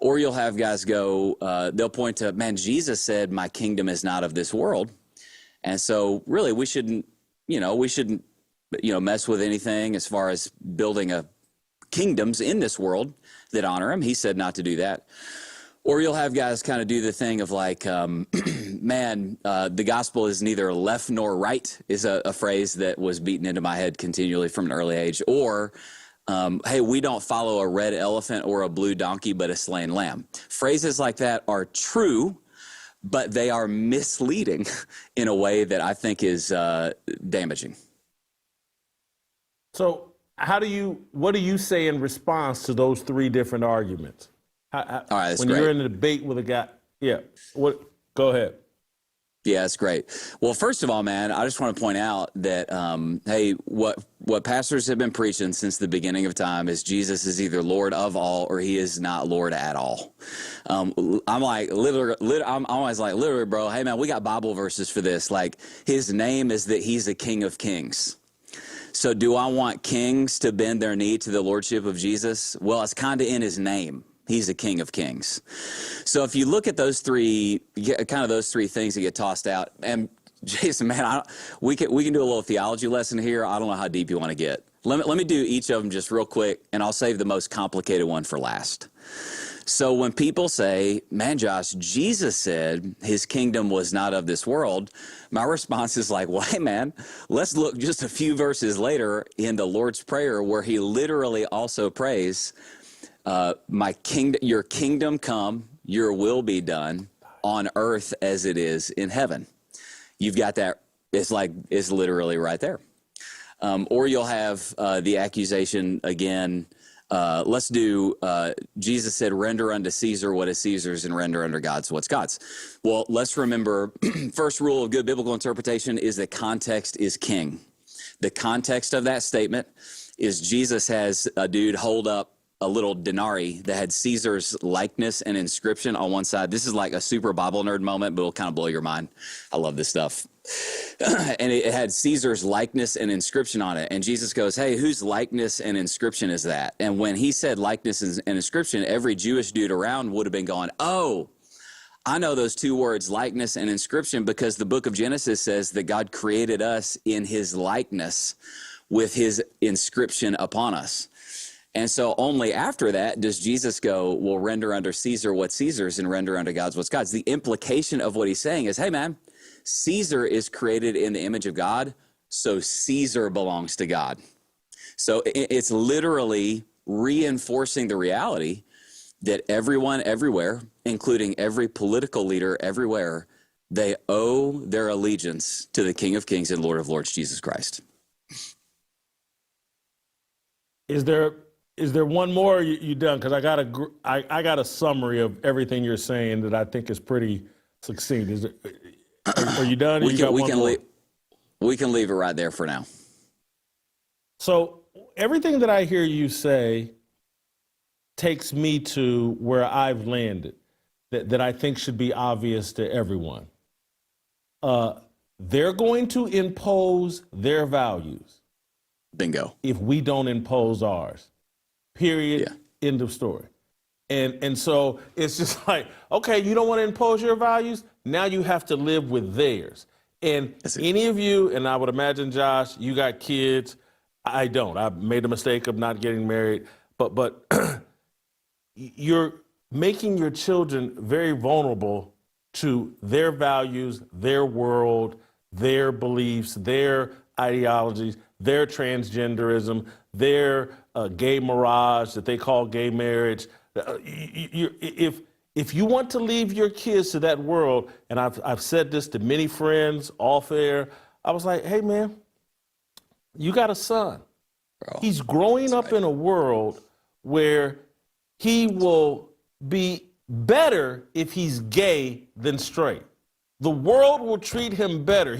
Or you'll have guys go, they'll point to, man, Jesus said, my kingdom is not of this world. And so really we shouldn't mess with anything as far as building kingdoms in this world that honor him. He said not to do that. Or you'll have guys kind of do the thing of like, the gospel is neither left nor right is a phrase that was beaten into my head continually from an early age. Or, hey, we don't follow a red elephant or a blue donkey, but a slain lamb. Phrases like that are true, but they are misleading in a way that I think is damaging. So what do you say in response to those three different arguments? All right, when you're in a debate with a guy, go ahead. Yeah, that's great. Well, first of all, man, I just want to point out that, hey, what pastors have been preaching since the beginning of time is Jesus is either Lord of all or he is not Lord at all. I'm like, I'm always like, literally, bro, hey, man, we got Bible verses for this. Like, his name is that he's a King of Kings. So do I want kings to bend their knee to the lordship of Jesus? Well, it's kind of in his name. He's a King of Kings. So if you look at those three, kind of those three things that get tossed out, and Jason, man, we can do a little theology lesson here. I don't know how deep you want to get. Let me do each of them just real quick, and I'll save the most complicated one for last. So when people say, man, Josh, Jesus said his kingdom was not of this world, my response is like, well, hey, man, let's look just a few verses later in the Lord's Prayer where he literally also prays, your kingdom come, your will be done on earth as it is in heaven. You've got that. It's literally right there. Or you'll have the accusation again. Let's do, Jesus said, render unto Caesar what is Caesar's and render unto God's what's God's. Well, let's remember, first rule of good biblical interpretation is that context is king. The context of that statement is Jesus has a dude hold up a little denarii that had Caesar's likeness and inscription on one side. This is like a super Bible nerd moment, but it'll kind of blow your mind. I love this stuff. And it had Caesar's likeness and inscription on it. And Jesus goes, hey, whose likeness and inscription is that? And when he said likeness and inscription, every Jewish dude around would have been going, oh, I know those two words, likeness and inscription, because the book of Genesis says that God created us in his likeness with his inscription upon us. And so only after that does Jesus go, well, render unto Caesar what's Caesar's and render unto God's what's God's. The implication of what he's saying is, hey, man, Caesar is created in the image of God, so Caesar belongs to God. So it's literally reinforcing the reality that everyone everywhere, including every political leader everywhere, they owe their allegiance to the King of Kings and Lord of Lords, Jesus Christ. Is there one more you done? Because I got a summary of everything you're saying that I think is pretty succinct. Are you done? We can leave it right there for now. So everything that I hear you say takes me to where I've landed that I think should be obvious to everyone. They're going to impose their values. Bingo. If we don't impose ours. Period. Yeah. End of story. And so it's just like, okay, you don't want to impose your values? Now you have to live with theirs. And any of you, and I would imagine, Josh, you got kids. I don't. I made the mistake of not getting married. But you're making your children very vulnerable to their values, their world, their beliefs, their ideologies, their transgenderism, their gay mirage that they call gay marriage. If you want to leave your kids to that world, and I've said this to many friends off air, I was like, hey, man, you got a son. Bro, he's growing up in a world where he will be better if he's gay than straight. The world will treat him better.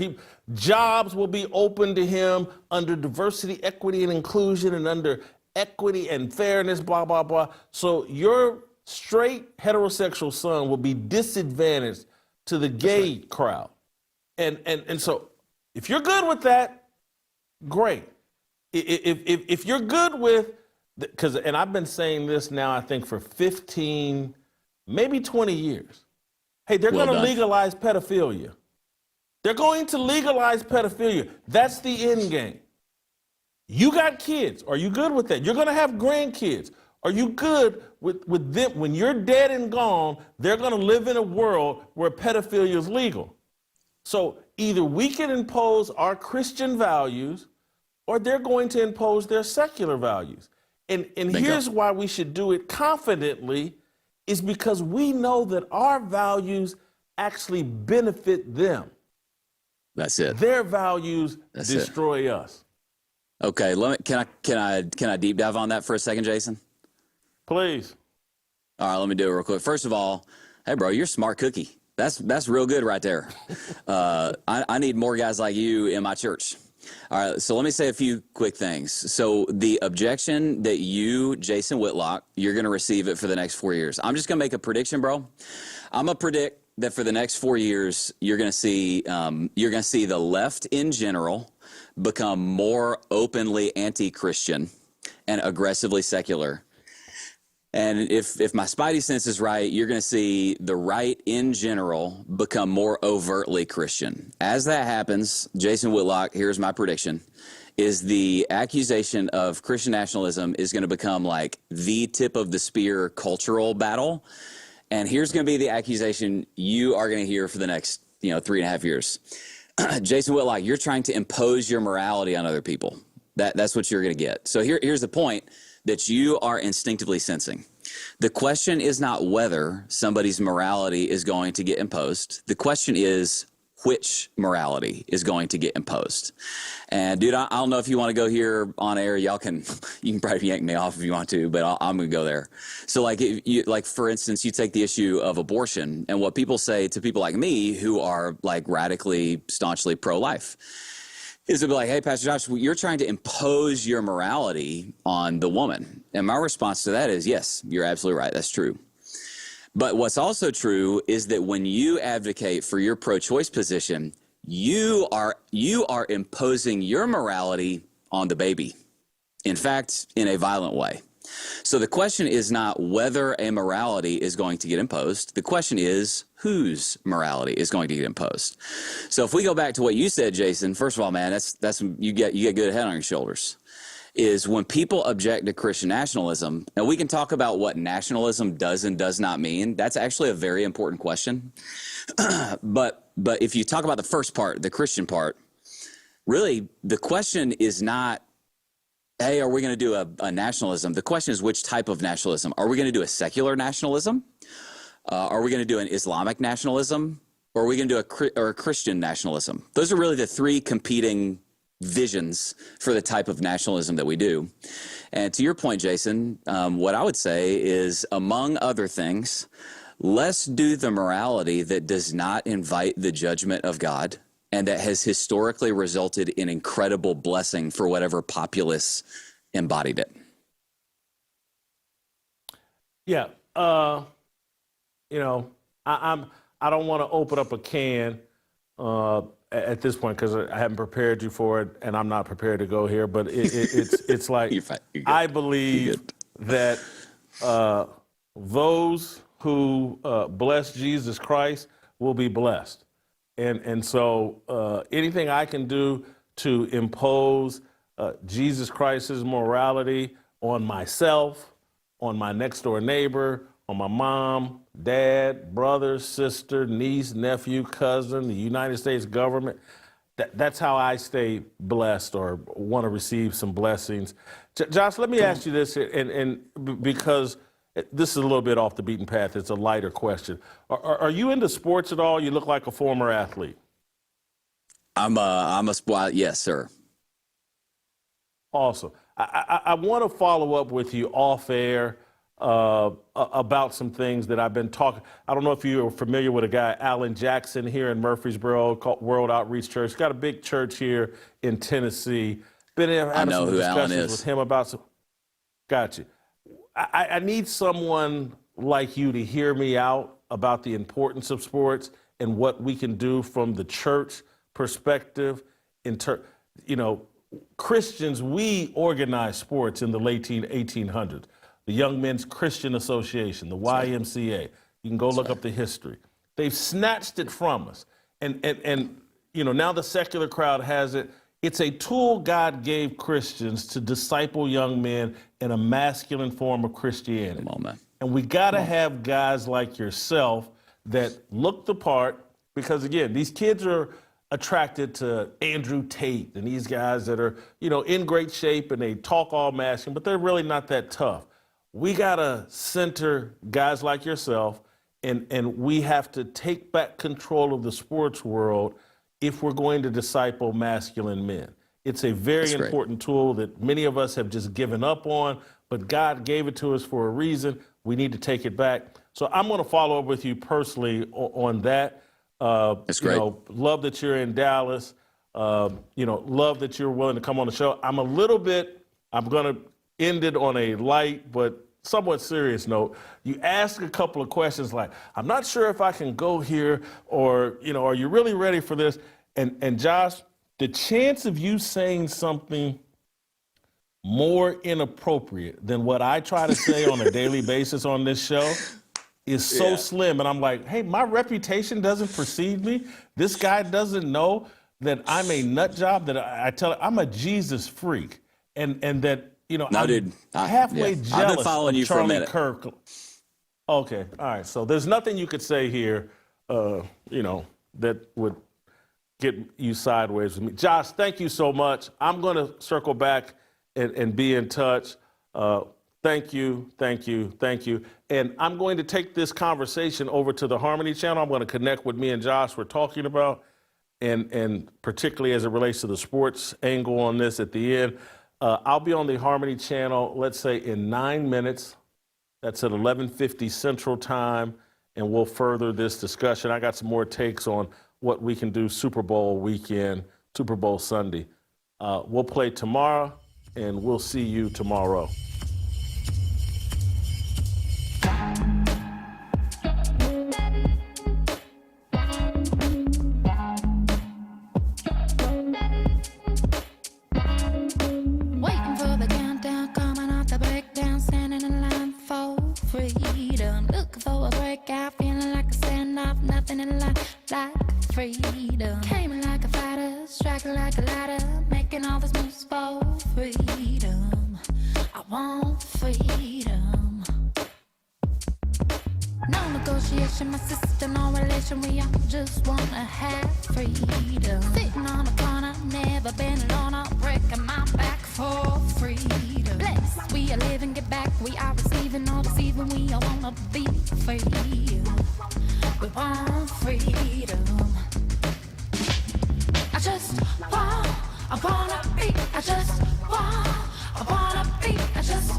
Jobs will be open to him under diversity, equity, and inclusion, and under equity and fairness, blah, blah, blah. So your straight heterosexual son will be disadvantaged to the gay crowd. And so if you're good with that, great. If you're good with, and I've been saying this now, I think for 15, maybe 20 years. Hey, they're going to legalize pedophilia. They're going to legalize pedophilia. That's the end game. You got kids. Are you good with that? You're going to have grandkids. Are you good with them? When you're dead and gone, they're going to live in a world where pedophilia is legal. So either we can impose our Christian values or they're going to impose their secular values. And here's why we should do it confidently is because we know that our values actually benefit them. That's it. Their values destroy us. Okay, can I deep dive on that for a second, Jason? Please. All right, let me do it real quick. First of all, hey, bro, you're a smart cookie. That's real good right there. I need more guys like you in my church. All right, so let me say a few quick things. So the objection that you, Jason Whitlock, you're going to receive it for the next 4 years. I'm just going to make a prediction, bro. I'm going to predict that for the next 4 years, you're going to see the left in general become more openly anti-Christian and aggressively secular. And if my spidey sense is right, you're going to see the right in general become more overtly Christian. As that happens, Jason Whitlock, here's my prediction, is the accusation of Christian nationalism is going to become like the tip of the spear cultural battle. And here's going to be the accusation you are going to hear for the next 3.5 years. Jason Whitlock, you're trying to impose your morality on other people. That's what you're going to get. So here's the point that you are instinctively sensing. The question is not whether somebody's morality is going to get imposed. The question is which morality is going to get imposed. And dude, I don't know if you want to go here on air. You can probably yank me off if you want to, but I'm going to go there. So like for instance, you take the issue of abortion and what people say to people like me who are like radically, staunchly pro-life. Is to be like, hey, Pastor Josh, you're trying to impose your morality on the woman. And my response to that is, yes, you're absolutely right. That's true. But what's also true is that when you advocate for your pro-choice position, you are imposing your morality on the baby. In fact, in a violent way. So the question is not whether a morality is going to get imposed. The question is whose morality is going to get imposed. So if we go back to what you said, Jason, first of all, man, that's you get good head on your shoulders. Is when people object to Christian nationalism, and we can talk about what nationalism does and does not mean. That's actually a very important question. But if you talk about the first part, the Christian part, really the question is not, hey, are we going to do a nationalism? The question is which type of nationalism? Are we going to do a secular nationalism? Are we going to do an Islamic nationalism? Or are we going to do a Christian nationalism? Those are really the three competing visions for the type of nationalism that we do. And to your point, Jason, what I would say is, among other things, let's do the morality that does not invite the judgment of God and that has historically resulted in incredible blessing for whatever populace embodied it. Yeah, I don't want to open up a can at this point because I haven't prepared you for it, and I'm not prepared to go here. But it's like I believe that those who bless Jesus Christ will be blessed. And so anything I can do to impose Jesus Christ's morality on myself, on my next door neighbor, on my mom, dad, brother, sister, niece, nephew, cousin, the United States government, that's how I stay blessed or want to receive some blessings. Josh, let me ask you this, and because this is a little bit off the beaten path. It's a lighter question. Are you into sports at all? You look like a former athlete. Yes, sir. Awesome. I want to follow up with you off air about some things that I've been talking. I don't know if you are familiar with a guy, Alan Jackson, here in Murfreesboro, called World Outreach Church. Got a big church here in Tennessee. Been having some discussions with him about some. Gotcha. I need someone like you to hear me out about the importance of sports and what we can do from the church perspective. Christians, we organized sports in the late 1800s. The Young Men's Christian Association, the YMCA. You can go look up the history. They've snatched it from us. And now the secular crowd has it. It's a tool God gave Christians to disciple young men in a masculine form of Christianity. And we got to have guys like yourself that look the part, because again, these kids are attracted to Andrew Tate and these guys that are, in great shape and they talk all masculine, but they're really not that tough. We got to center guys like yourself, and we have to take back control of the sports world if we're going to disciple masculine men. It's a very important tool that many of us have just given up on, but God gave it to us for a reason. We need to take it back. So I'm going to follow up with you personally on that. That's great. You know, love that you're in Dallas. You know, love that you're willing to come on the show. I'm going to end it on a light but somewhat serious note. You ask a couple of questions like, I'm not sure if I can go here, or, you know, are you really ready for this? And Josh, the chance of you saying something more inappropriate than what I try to say on a daily basis on this show is so slim. And I'm like, hey, my reputation doesn't precede me. This guy doesn't know that I'm a nut job, that I tell him I'm a Jesus freak. And that, you know, I'm halfway jealous I've been following of you Charlie for a minute. Kirk. Okay, all right. So there's nothing you could say here, you know, that would get you sideways with me. Josh, thank you so much. I'm going to circle back and be in touch. Thank you. And I'm going to take this conversation over to the Harmony channel. I'm going to connect with me and Josh we're talking about, and particularly as it relates to the sports angle on this at the end. I'll be on the Harmony channel, let's say in 9 minutes. That's at 11:50 Central Time, and we'll further this discussion. I got some more takes on what we can do Super Bowl weekend, Super Bowl Sunday. We'll play tomorrow, and we'll see you tomorrow. Waiting for the countdown, coming off the breakdown, standing in line for freedom. Looking for a breakout, feeling like a standoff, nothing in life like freedom. Came like a fighter, striking like a ladder, making all these moves for freedom. I want freedom. No negotiation, my sister, no relation. We all just wanna have freedom. Sitting on a corner, never been alone. I'm breaking my back for freedom. Blessed, we are living, get back. We are receiving, all deceiving. We all wanna be free. We want freedom. I wanna be. I wanna be.